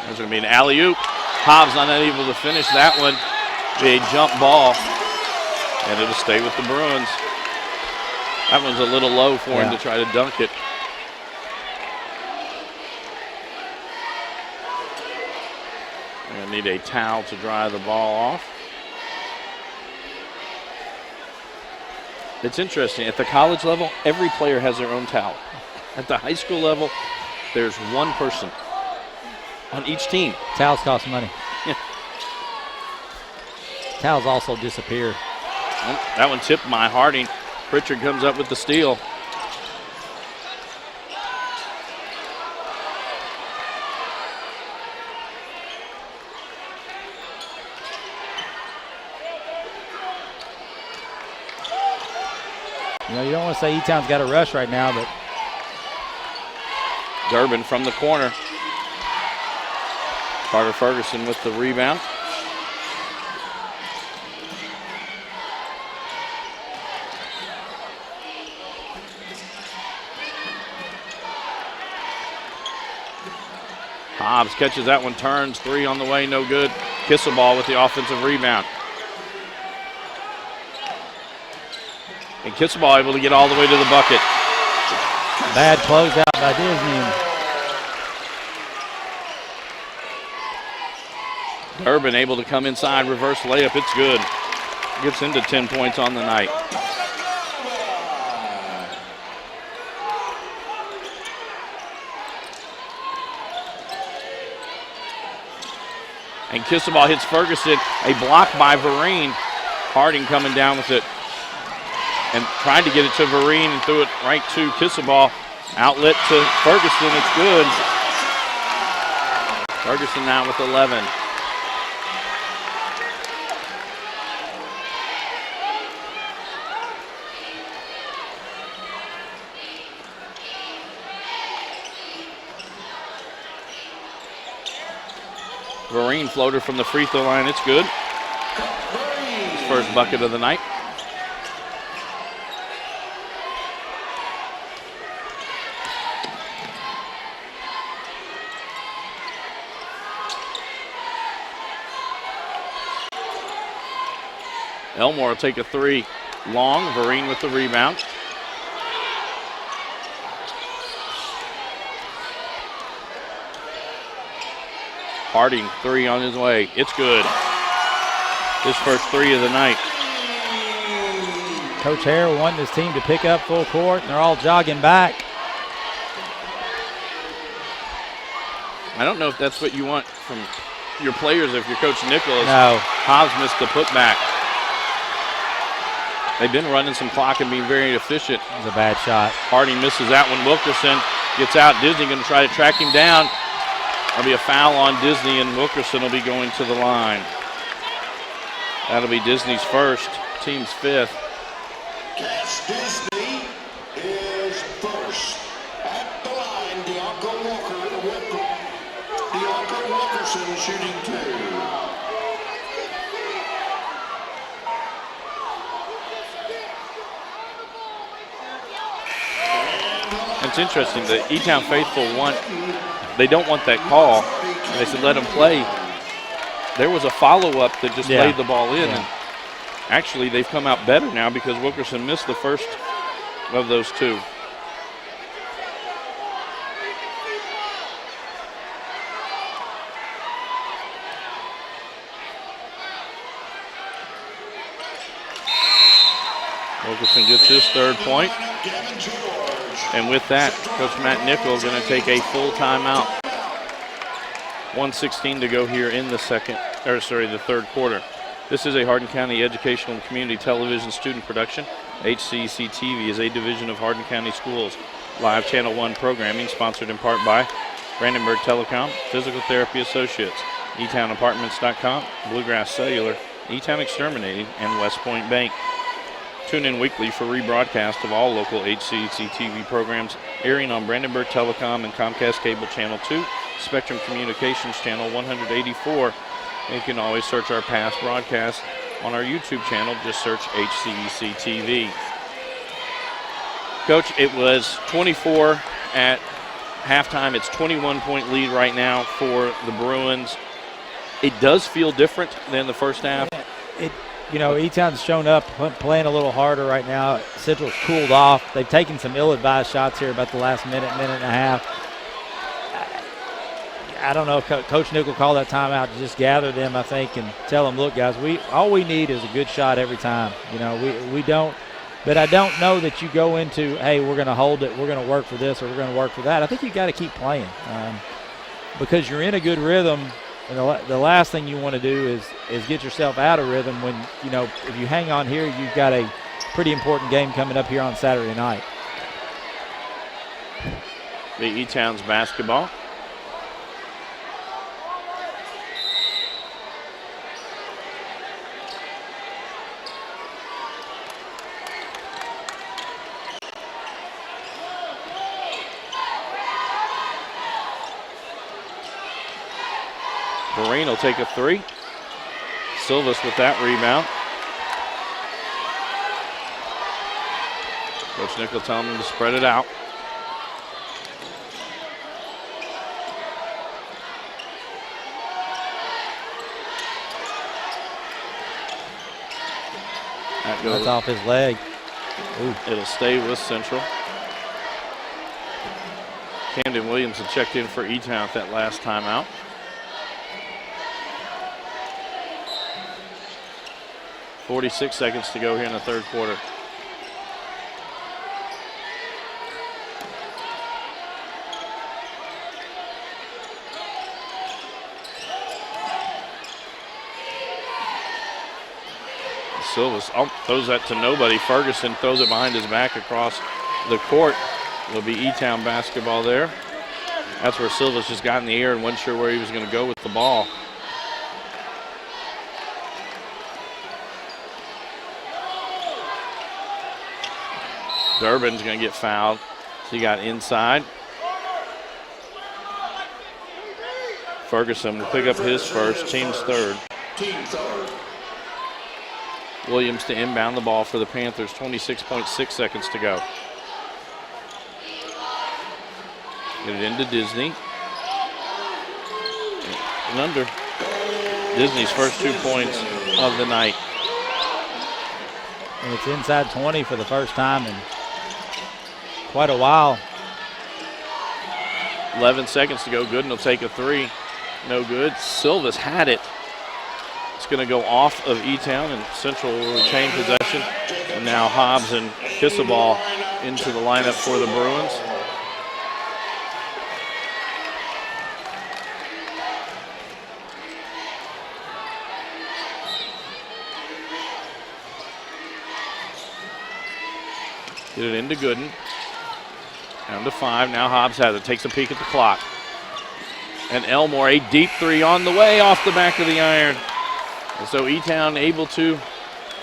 There's going to be an alley-oop. Hobbs unable to finish that one. A jump ball, and it'll stay with the Bruins. That one's a little low for him to try to dunk it. We're going to need a towel to dry the ball off. It's interesting. At the college level, every player has their own towel. At the high school level, there's one person on each team. Towels cost money. Towels also disappear. That one tipped by Harding. Pritchard comes up with the steal. You don't want to say E-Town's got a rush right now, but Durbin from the corner. Carter Ferguson with the rebound. Hobbs catches that one, turns, 3 on the way, no good. Kisselball with the offensive rebound. And Kisselball able to get all the way to the bucket. Bad closeout by Disney. Durbin able to come inside, reverse layup, it's good. Gets into 10 points on the night. And Kisselball hits Ferguson, a block by Vereen. Harding coming down with it and tried to get it to Vereen and threw it right to Kisselball. Outlet to Ferguson, it's good. Ferguson now with 11. Vereen floater from the free throw line, it's good. His first bucket of the night. Elmore will take a 3 long. Vereen with the rebound. Harding, 3 on his way. It's good. His first 3 of the night. Coach Hare wanted his team to pick up full court, and they're all jogging back. I don't know if that's what you want from your players if you're Coach Nichols. No. Hobbs missed the putback. They've been running some clock and being very efficient. It was a bad shot. Harding misses that one. Wilkerson gets out. Disney going to try to track him down. That'll be a foul on Disney, and Wilkerson will be going to the line. That'll be Disney's first, team's 5th. Cass Disney is first. At the line, Deonka Wilkerson shooting 2. It's interesting, the E-Town faithful they don't want that call. And they said let him play. There was a follow-up that just laid the ball in. And actually, they've come out better now because Wilkerson missed the first of those 2. Wilkerson gets his 3rd point. And with that, Coach Matt Nichol going to take a full timeout. 1:16 to go here in the 3rd quarter. This is a Hardin County Educational and Community Television student production. HCEC-TV is a division of Hardin County Schools. Live Channel 1 programming sponsored in part by Brandenburg Telecom, Physical Therapy Associates, eTownApartments.com, Bluegrass Cellular, eTown Exterminating, and West Point Bank. Tune in weekly for rebroadcast of all local HCEC-TV programs airing on Brandenburg Telecom and Comcast Cable Channel 2, Spectrum Communications Channel 184. And you can always search our past broadcasts on our YouTube channel. Just search HCEC-TV. Coach, it was 24 at halftime. It's 21-point lead right now for the Bruins. It does feel different than the first half. E-Town's shown up playing a little harder right now. Central's cooled off. They've taken some ill-advised shots here about the last minute and a half. I don't know if Coach Nichol called that timeout to just gather them, I think, and tell them, look, guys, all we need is a good shot every time. We don't. But I don't know that you go into, hey, we're going to hold it, we're going to work for this, or we're going to work for that. I think you've got to keep playing because you're in a good rhythm. And the last thing you want to do is get yourself out of rhythm when, if you hang on here, you've got a pretty important game coming up here on Saturday night. The E-Town's basketball. Perrine will take a three. Silvas with that rebound. Coach Nick will tell him to spread it out. That's off his leg. Ooh. It'll stay with Central. Camden Williams had checked in for E-Town at that last timeout. .46 seconds to go here in the third quarter. Silvas throws that to nobody. Ferguson throws it behind his back across the court. It'll be E-Town basketball there. That's where Silvas just got in the air and wasn't sure where he was going to go with the ball. Durbin's going to get fouled. So he got inside. Ferguson will pick up his first, team's third. Williams to inbound the ball for the Panthers, 26.6 seconds to go. Get it into Disney. And under. Disney's first 2 points of the night. And it's inside 20 for the first time in quite a while. 11 seconds to go. Gooden will take a three. No good. Silvas had it. It's going to go off of E-Town, and Central will retain possession. And now Hobbs and Kissaball into the lineup for the Bruins. Get it into Gooden. Down to 5. Now Hobbs has it. Takes a peek at the clock. And Elmore, a deep three on the way off the back of the iron. And so E-Town able to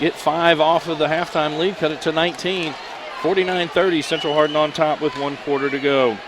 get 5 off of the halftime lead, cut it to 19. 49-30, Central Hardin on top with 1 quarter to go.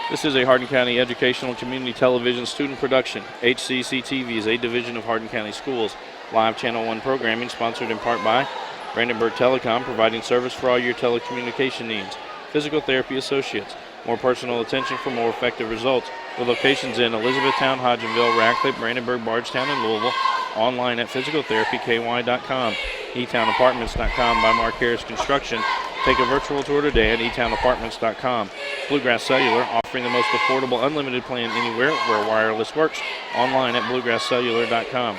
This is a Hardin County Educational Community Television student production. HCEC-TV is a division of Hardin County Schools. Live Channel 1 programming sponsored in part by Brandenburg Telecom, providing service for all your telecommunication needs. Physical Therapy Associates, more personal attention for more effective results. With locations in Elizabethtown, Hodgenville, Radcliffe, Brandenburg, Bardstown, and Louisville. Online at physicaltherapyky.com. eTownApartments.com by Mark Harris Construction. Take a virtual tour today at eTownApartments.com. Bluegrass Cellular, offering the most affordable unlimited plan anywhere where wireless works. Online at bluegrasscellular.com.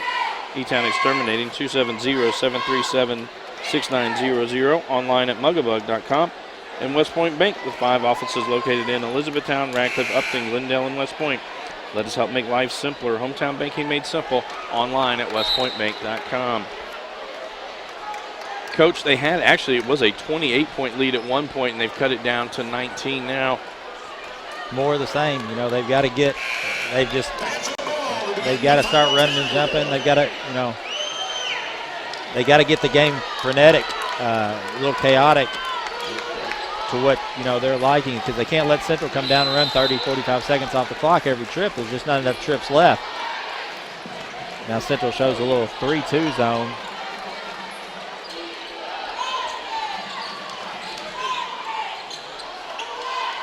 E-Town Exterminating, 270-737-6900. Online at mugabug.com. And West Point Bank with 5 offices located in Elizabethtown, Radcliffe, Upton, Glendale, and West Point. Let us help make life simpler. Hometown banking made simple. Online at westpointbank.com. Coach, they had actually, it was a 28-point lead at one point, and they've cut it down to 19 now. More of the same. You know, they've got to get, they've got to start running and jumping. They've got to, you know, they got to get the game frenetic, a little chaotic to what, you know, they're liking, because they can't let Central come down and run 30, 45 seconds off the clock every trip. There's just not enough trips left. Now Central shows a little 3-2 zone.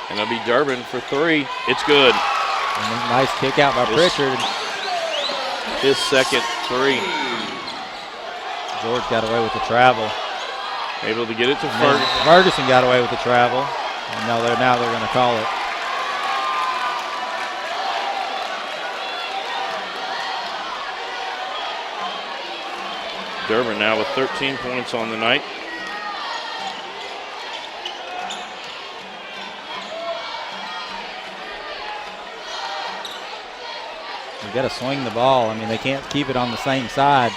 And it'll be Durbin for 3. It's good. And a nice kick out by Pritchard. His second 3. George got away with the travel. Able to get it to Ferguson. Ferguson got away with the travel. And now they're going to call it. Durbin now with 13 points on the night. You got to swing the ball. I mean, they can't keep it on the same side.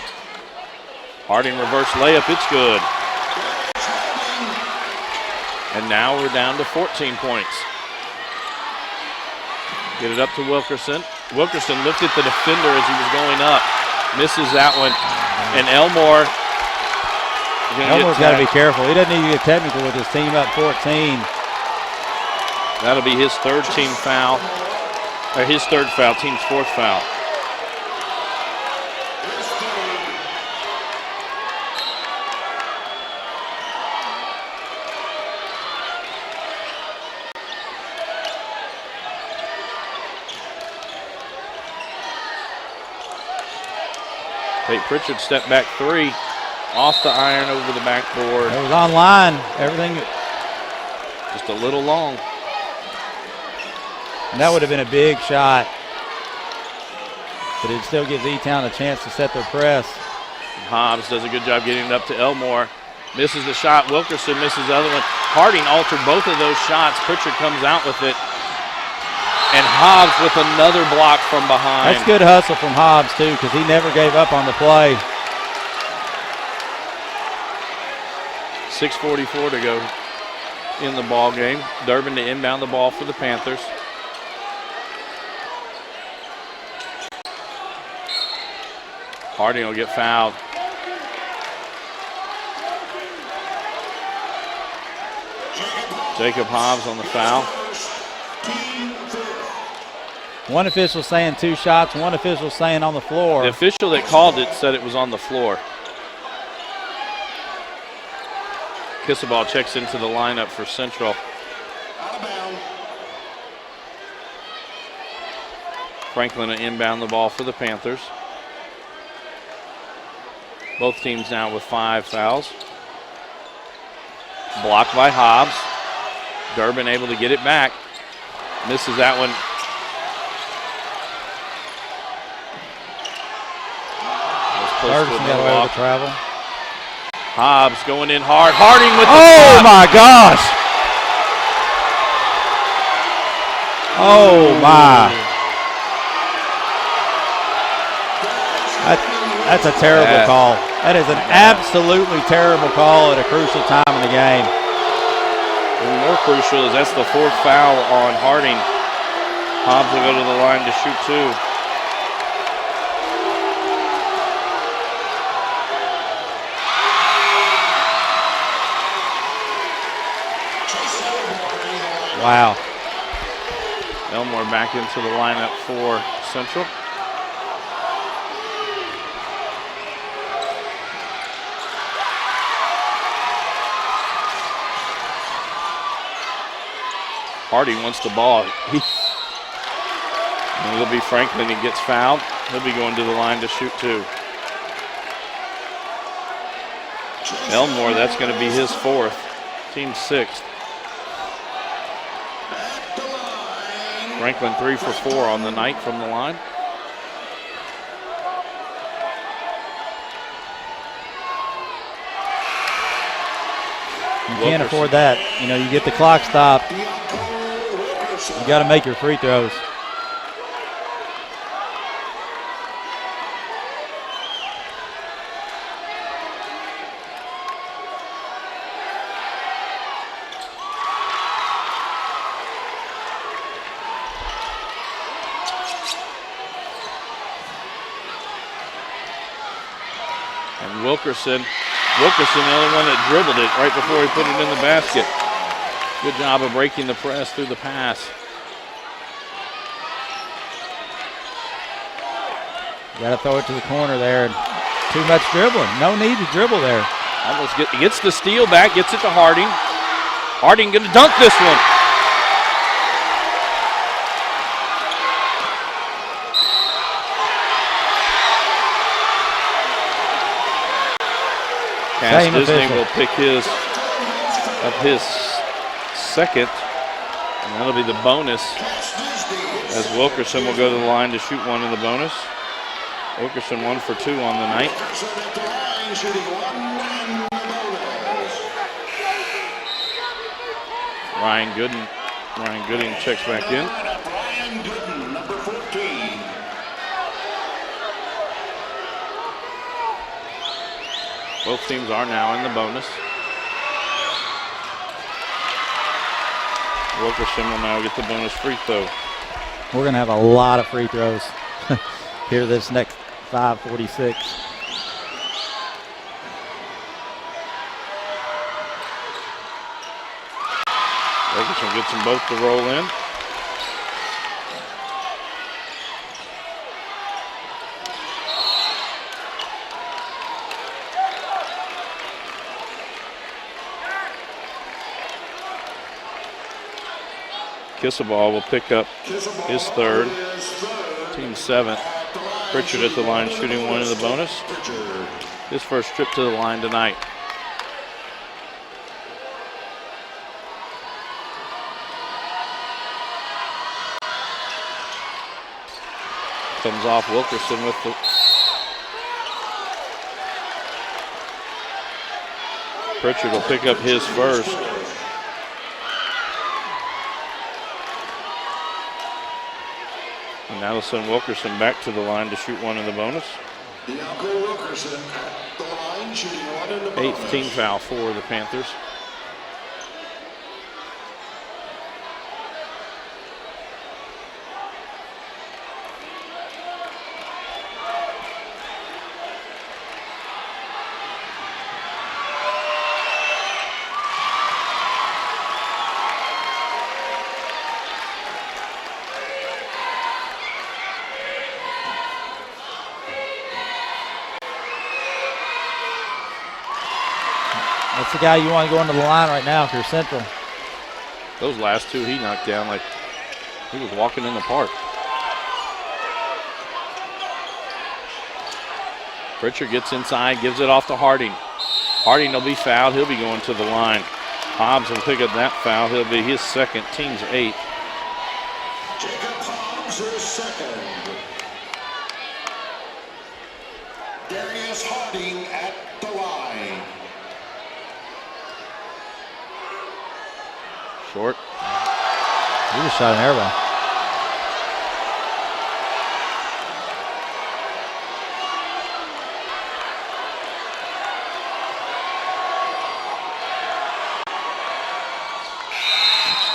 Harding reverse layup. It's good. And now we're down to 14 points. Get it up to Wilkerson. Wilkerson looked at the defender as he was going up. Misses that one. And Elmore's got to be careful. He doesn't need to get technical with his team up 14. That'll be his third team foul. Or his third foul, team's fourth foul. Tate Pritchard step back three. Off the iron over the backboard. It was on line. Everything. Just a little long. And that would have been a big shot. But it still gives E-Town a chance to set their press. Hobbs does a good job getting it up to Elmore. Misses the shot. Wilkerson misses the other one. Harding altered both of those shots. Pritchard comes out with it. And Hobbs with another block from behind. That's good hustle from Hobbs, too, because he never gave up on the play. 6:44 to go in the ball game. Durbin to inbound the ball for the Panthers. Harding will get fouled. Jacob Hobbs on the foul. One official saying 2 shots, one official saying on the floor. The official that called it said it was on the floor. Kissaball checks into the lineup for Central. Franklin to inbound the ball for the Panthers. Both teams now with 5 fouls. Blocked by Hobbs. Durbin able to get it back. Misses that one. Ferguson got away with the travel. Hobbs going in hard. Harding with the Oh, shot. my gosh. Oh, my. That's a terrible call. That is an absolutely terrible call at a crucial time in the game. And more crucial is that's the 4th foul on Harding. Hobbs will go to the line to shoot 2. Wow. Elmore back into the lineup for Central. Harding wants the ball. And it'll be Franklin. He gets fouled. He'll be going to the line to shoot 2. Elmore, that's going to be his 4th. Team 6th. Franklin 3 for 4 on the night from the line. You can't afford that. You know, you get the clock stopped. You got to make your free throws. And Wilkerson, the only one that dribbled it right before he put it in the basket. Good job of breaking the press through the pass. You got to throw it to the corner there. Too much dribbling. No need to dribble there. Almost gets the steal back, gets it to Harding. Harding going to dunk this one. Cass Disney will pick his 2nd, and that'll be the bonus as Wilkerson will go to the line to shoot 1 in the bonus. Wilkerson 1 for 2 on the night. Ryan Gooden checks back in. Both teams are now in the bonus. Wilkerson will now get the bonus free throw. We're going to have a lot of free throws here this next 5:46. Wilkerson gets them both to roll in. Kissaball will pick up his 3rd, team 7th. Pritchard at the line shooting one in the bonus. His first trip to the line tonight. Comes off Wilkerson with the Pritchard will pick up his first. And that'll send Wilkerson back to the line to shoot one in the bonus. Wilkerson at the line shooting one in the bonus. 8th team foul for the Panthers. That's the guy you want to go into the line right now if you're Central. Those last two he knocked down like he was walking in the park. Pritchard gets inside, gives it off to Harding. Harding will be fouled. He'll be going to the line. Hobbs will pick up that foul. He'll be his second, team's 8th. Jacob Hobbs is second. Darius Harding at the line. Short. He just shot an airball.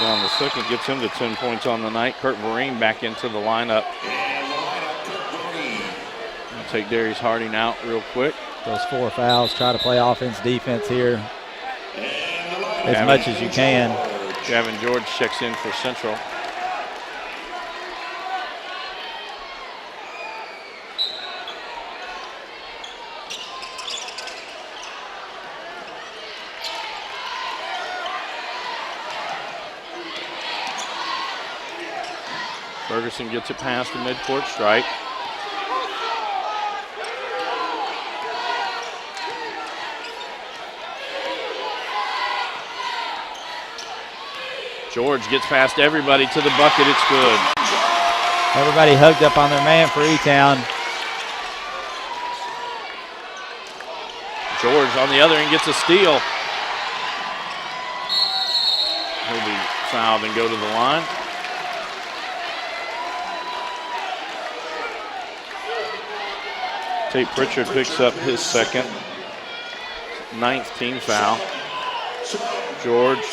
Down the second, gets him to 10 points on the night. Kurt Vereen back into the lineup. I'll take Darius Harding out real quick. Those 4 fouls. Try to play offense, defense here as much as you can. Gavin George checks in for Central. Ferguson gets it past the midcourt stripe. George gets past everybody to the bucket. It's good. Everybody hugged up on their man for E-Town. George on the other end gets a steal. He'll be fouled and go to the line. Tate Pritchard picks up his second, 9th team foul. George.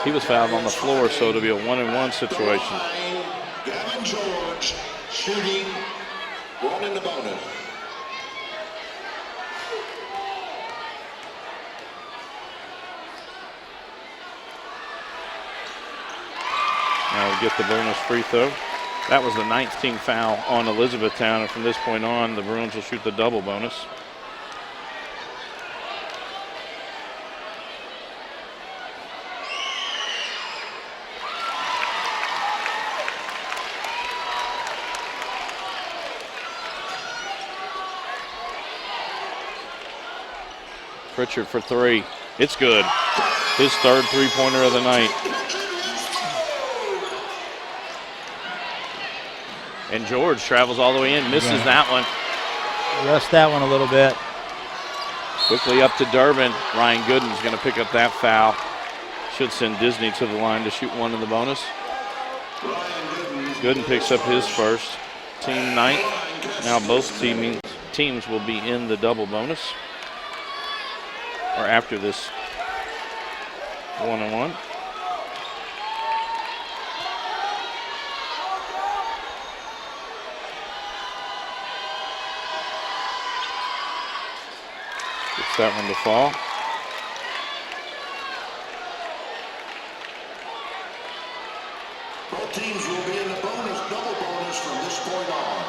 He was fouled on the floor, so it'll be a 1-and-1 situation. Gavin George shooting one in the bonus. Now we get the bonus free throw. That was the 9th team foul on Elizabethtown, and from this point on, the Bruins will shoot the double bonus. Pritchard for 3. It's good. His 3rd three-pointer of the night. And George travels all the way in, misses that one. Rushed that one a little bit. Quickly up to Durbin. Ryan Gooden's going to pick up that foul. Should send Disney to the line to shoot one in the bonus. Gooden picks up his first. Team 9th. Now both teams will be in the double bonus. Or after this 1-and-1. Gets that one to fall. Both teams will be in the bonus, double bonus from this point on.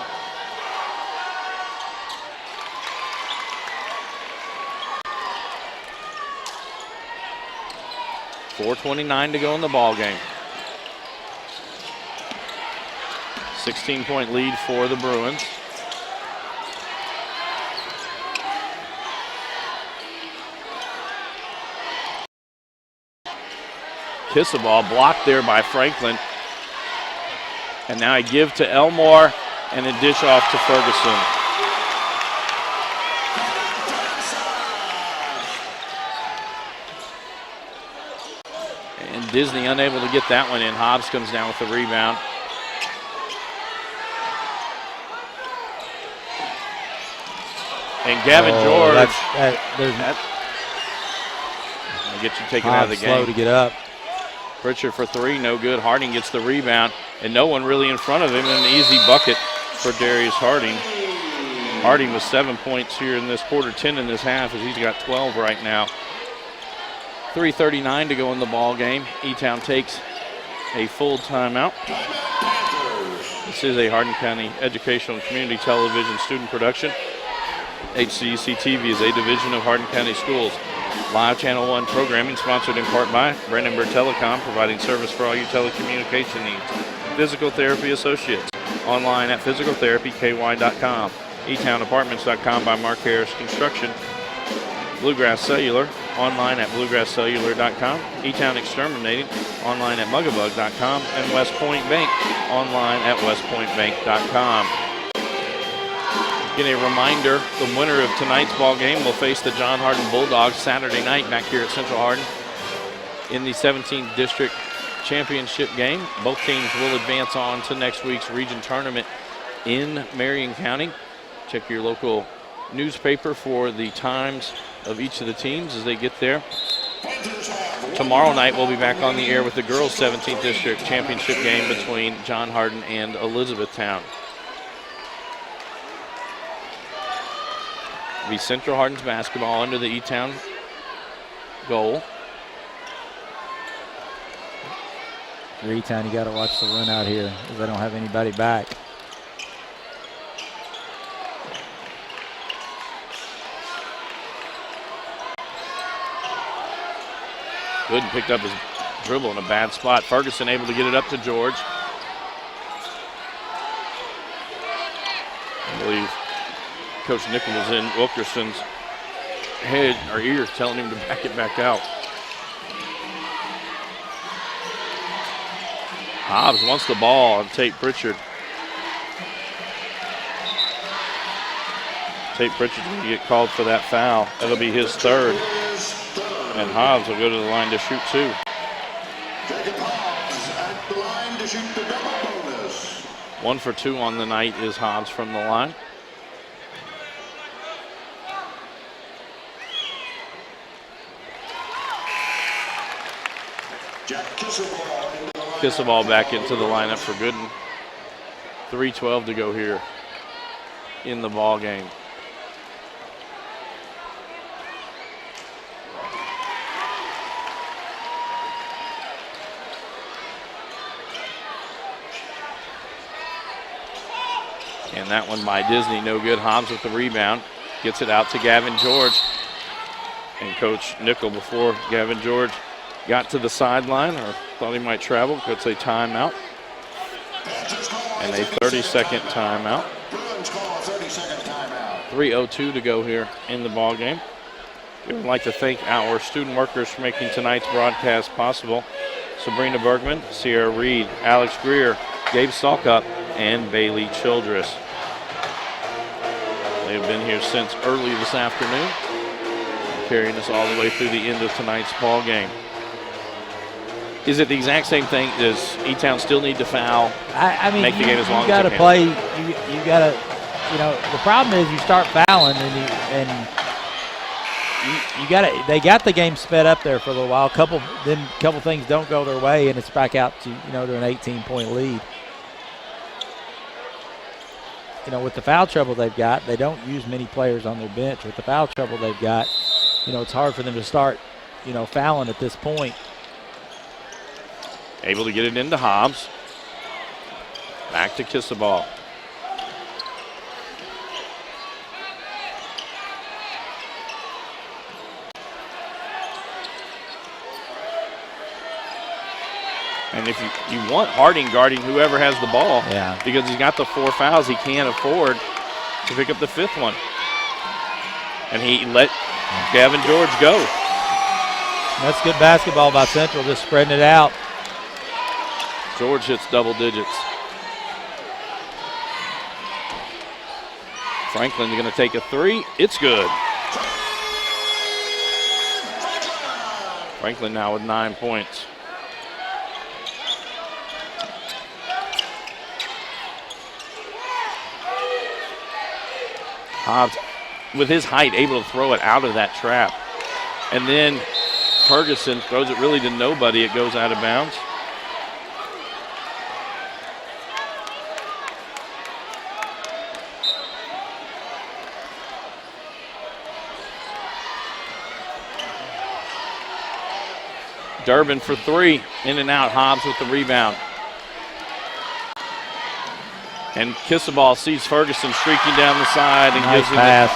4:29 to go in the ball game. 16-point lead for the Bruins. Kiss the ball, blocked there by Franklin. And now I give to Elmore and a dish off to Ferguson. And Disney unable to get that one in. Hobbs comes down with the rebound. And Gavin George. I'll get you taken out of the game. Slow to get up. Pritchard for three, no good. Harding gets the rebound, and no one really in front of him. An easy bucket for Darius Harding. Harding with 7 points here in this quarter, 10 in this half, as he's got 12 right now. 3:39 to go in the ball game. E-Town takes a full timeout. This is a Hardin County Educational and Community Television student production. HCEC-TV is a division of Hardin County Schools. Live Channel 1 programming sponsored in part by Brandenburg Telecom, providing service for all your telecommunication needs. Physical Therapy Associates, online at physicaltherapyky.com. eTownApartments.com by Mark Harris Construction. Bluegrass Cellular, online at bluegrasscellular.com. E-Town Exterminating, online at mugabug.com. And West Point Bank, online at westpointbank.com. Again, a reminder, the winner of tonight's ball game will face the John Hardin Bulldogs Saturday night back here at Central Hardin in the 17th District Championship game. Both teams will advance on to next week's region tournament in Marion County. Check your local newspaper for the times of each of the teams as they get there. Tomorrow night we'll be back on the air with the girls' 17th District Championship game between John Hardin and Elizabethtown. Be Central Hardin's basketball under the E-Town goal. For E-Town, you got to watch the run out here because they don't have anybody back. Gooden picked up his dribble in a bad spot. Ferguson able to get it up to George. I believe Coach Nickel was in Wilkerson's head or ear telling him to back it back out. Hobbs wants the ball on Tate Pritchard. Tate Pritchard's going to get called for that foul. That'll be his third. And Hobbs will go to the line to shoot two. Jacob Hobbs at the line to shoot the double bonus. 1 for 2 on the night is Hobbs from the line. Kiss the ball back into the lineup for Gooden. 3:12 to go here in the ball game. And that one by Disney, no good. Hobbs with the rebound. Gets it out to Gavin George. And Coach Nickel, before Gavin George got to the sideline or thought he might travel, could say timeout. And a 30-second timeout. 3:02 to go here in the ball game. We would like to thank our student workers for making tonight's broadcast possible. Sabrina Bergman, Sierra Reed, Alex Greer, Gabe Salkup, and Bailey Childress. They have been here since early this afternoon, carrying us all the way through the end of tonight's ball game. Is it the exact same thing? Does E-Town still need to foul? I mean, make the game as long you got as to it play. can? You got to. You know, the problem is you start fouling and you got to. They got the game sped up there for a little while. Then a couple things don't go their way, and it's back out to to an 18-point lead. With the foul trouble they've got, they don't use many players on their bench. With the foul trouble they've got, it's hard for them to start, fouling at this point. Able to get it into Hobbs. Back to kiss the ball. And if you want Harding guarding whoever has the ball, Yeah. because he's got the 4 fouls, he can't afford to pick up the 5th one. And he let Gavin George go. That's good basketball by Central, just spreading it out. George hits double digits. Franklin's going to take a 3. It's good. Franklin now with 9 points. Hobbs, with his height, able to throw it out of that trap. And then Ferguson throws it really to nobody. It goes out of bounds. Durbin for 3, in and out. Hobbs with the rebound. And Kissaball sees Ferguson streaking down the side and Nice gives him pass.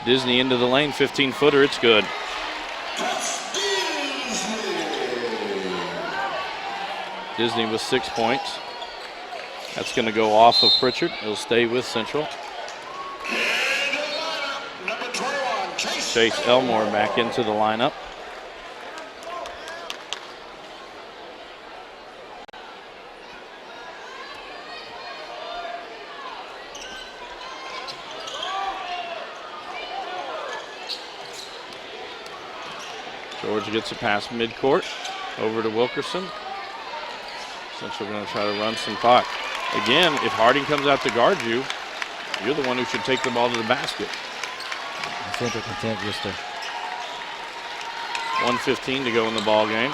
Disney into the lane, 15-footer, it's good. Disney with 6 points. That's going to go off of Pritchard. He'll stay with Central. Chase Elmore back into the lineup. George gets it past midcourt, over to Wilkerson. Central going to try to run some clock. Again, if Harding comes out to guard you, you're the one who should take the ball to the basket. Central content just to 1:15 to go in the ball game.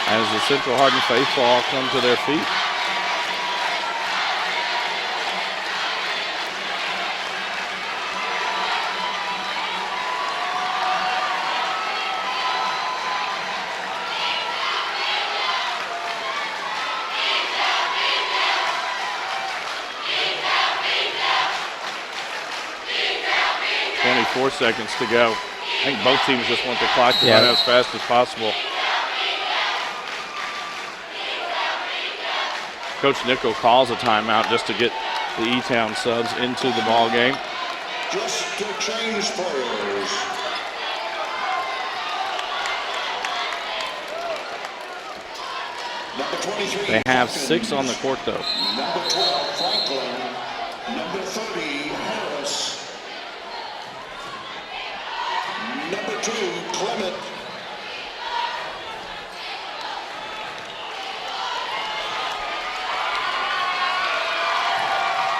As the Central Harding faithful all come to their feet. Seconds to go. I think both teams just want the clock to run as fast as possible. Coach Nickel calls a timeout just to get the E-Town subs into the ball game. Just to change players. Number 23. They have 6 on the court though. Number 12, Franklin. Number 30, Harris. Number 2, Clement.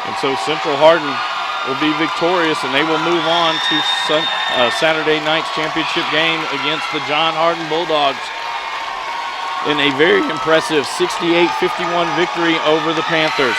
And so Central Harding will be victorious, and they will move on to Saturday night's championship game against the John Hardin Bulldogs in a very impressive 68-51 victory over the Panthers.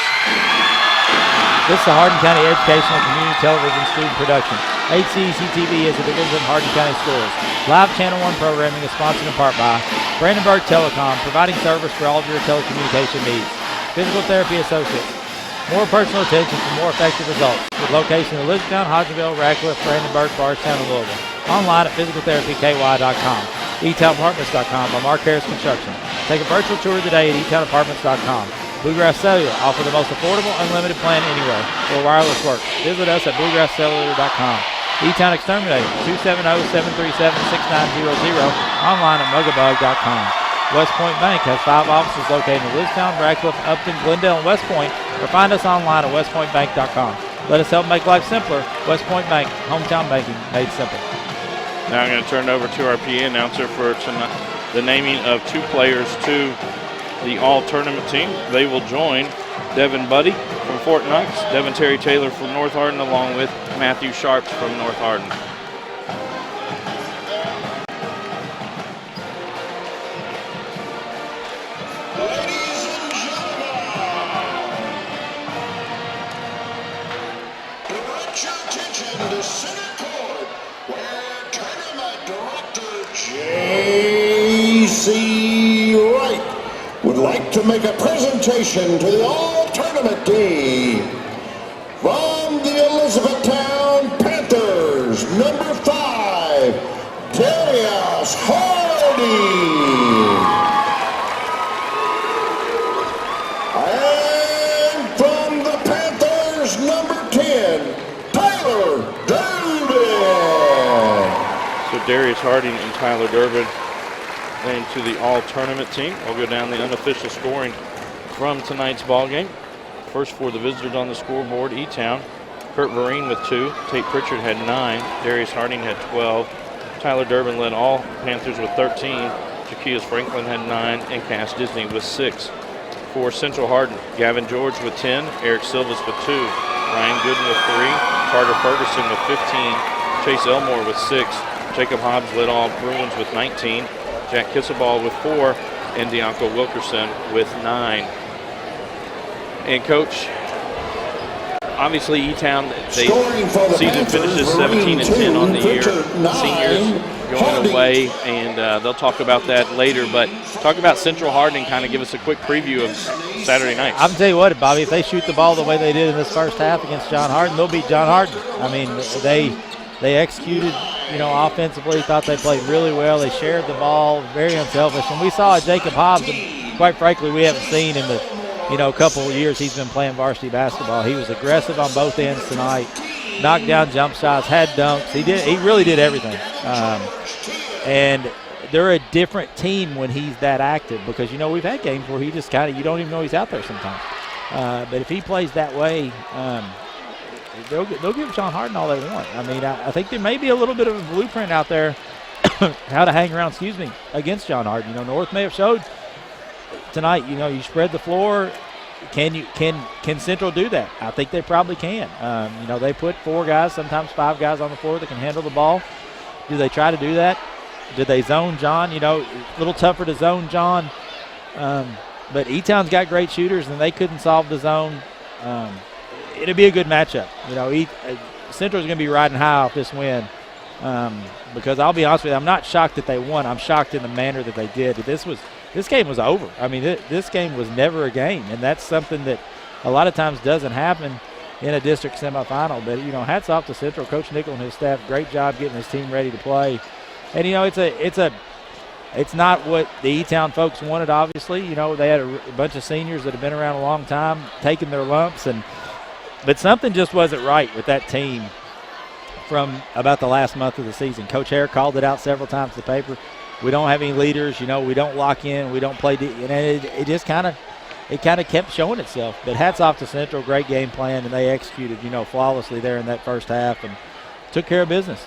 This is the Hardin County Educational Community Television Student Production. HCEC-TV is a division of Hardin County Schools. Live Channel 1 programming is sponsored in part by Brandenburg Telecom, providing service for all of your telecommunication needs. Physical Therapy Associates. More personal attention for more effective results. With location in Elizabethtown, Hodgenville, Radcliffe, Brandenburg, Bardstown, and Louisville. Online at physicaltherapyky.com. eTownApartments.com by Mark Harris Construction. Take a virtual tour today at eTownApartments.com. Bluegrass Cellular, offer the most affordable, unlimited plan anywhere where wireless works. Visit us at bluegrasscellular.com. E-Town Exterminator, 270-737-6900, online at mugabug.com. West Point Bank has 5 offices located in Elizabethtown, Radcliffe, Upton, Glendale, and West Point, or find us online at westpointbank.com. Let us help make life simpler. West Point Bank, hometown banking made simple. Now I'm going to turn it over to our PA announcer for tonight, the naming of 2 players to the all-tournament team. They will join Devin Buddy from Fort Knox, Devin Terry Taylor from North Hardin, along with Matthew Sharps from North Hardin. Ladies and gentlemen, direct your attention to center court, where tournament director J.C. Wright would like to make a presentation to the all-tournament team. From the Elizabethtown Panthers, number 5, Darius Hardy. And from the Panthers, number 10, Tyler Durbin. So Darius Harding and Tyler Durbin into the all-tournament team. We'll go down the unofficial scoring from tonight's ball game. First for the visitors on the scoreboard, E-Town. Kurt Vereen with 2. Tate Pritchard had 9. Darius Harding had 12. Tyler Durbin led all Panthers with 13. Jaquias Franklin had 9. And Cass Disney with 6. For Central Hardin, Gavin George with 10. Eric Silvas with 2. Ryan Gooden with 3. Carter Ferguson with 15. Chase Elmore with 6. Jacob Hobbs led all Bruins with 19. Jack Kisselball with 4. And Deonko Wilkerson with 9. And Coach, obviously E-Town, season finishes 17-10 on the year. Seniors going away, and they'll talk about that later. But talk about Central Hardin and kind of give us a quick preview of Saturday night. I'm tell you what, Bobby, if they shoot the ball the way they did in this first half against John Hardin, they'll beat John Hardin. I mean, they executed, offensively. Thought they played really well. They shared the ball, very unselfish. And we saw Jacob Hobbs, and quite frankly, we haven't seen in the couple of years he's been playing varsity basketball. He was aggressive on both ends tonight, knocked down jump shots, had dunks. He really did everything. And they're a different team when he's that active because, we've had games where he just you don't even know he's out there sometimes. But if he plays that way, they'll give John Hardin all they want. I mean, I think there may be a little bit of a blueprint out there how to hang around, against John Hardin. North may have showed tonight, you spread the floor. Can Central do that? I think they probably can. They put 4 guys, sometimes 5 guys on the floor that can handle the ball. Do they try to do that? Do they zone John? A little tougher to zone John. But E-Town's got great shooters, and they couldn't solve the zone. It'll be a good matchup. Central's going to be riding high off this win. Because I'll be honest with you, I'm not shocked that they won. I'm shocked in the manner that they did. This game was over. I mean, this game was never a game, and that's something that a lot of times doesn't happen in a district semifinal. But hats off to Central. Coach Nickel and his staff, great job getting his team ready to play. And it's not what the E-Town folks wanted. Obviously, they had a bunch of seniors that have been around a long time, taking their lumps, but something just wasn't right with that team from about the last month of the season. Coach Hare called it out several times in the paper. We don't have any leaders, we don't lock in, we don't play, it just kind of kept showing itself. But hats off to Central, great game plan, and they executed, flawlessly there in that first half and took care of business.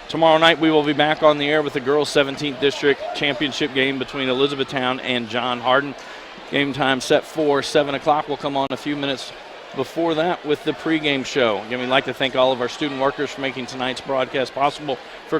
Tomorrow night we will be back on the air with the girls' 17th District Championship game between Elizabethtown and John Hardin. Game time set for 7 o'clock. We'll come on a few minutes before that with the pregame show. Again, we'd like to thank all of our student workers for making tonight's broadcast possible. For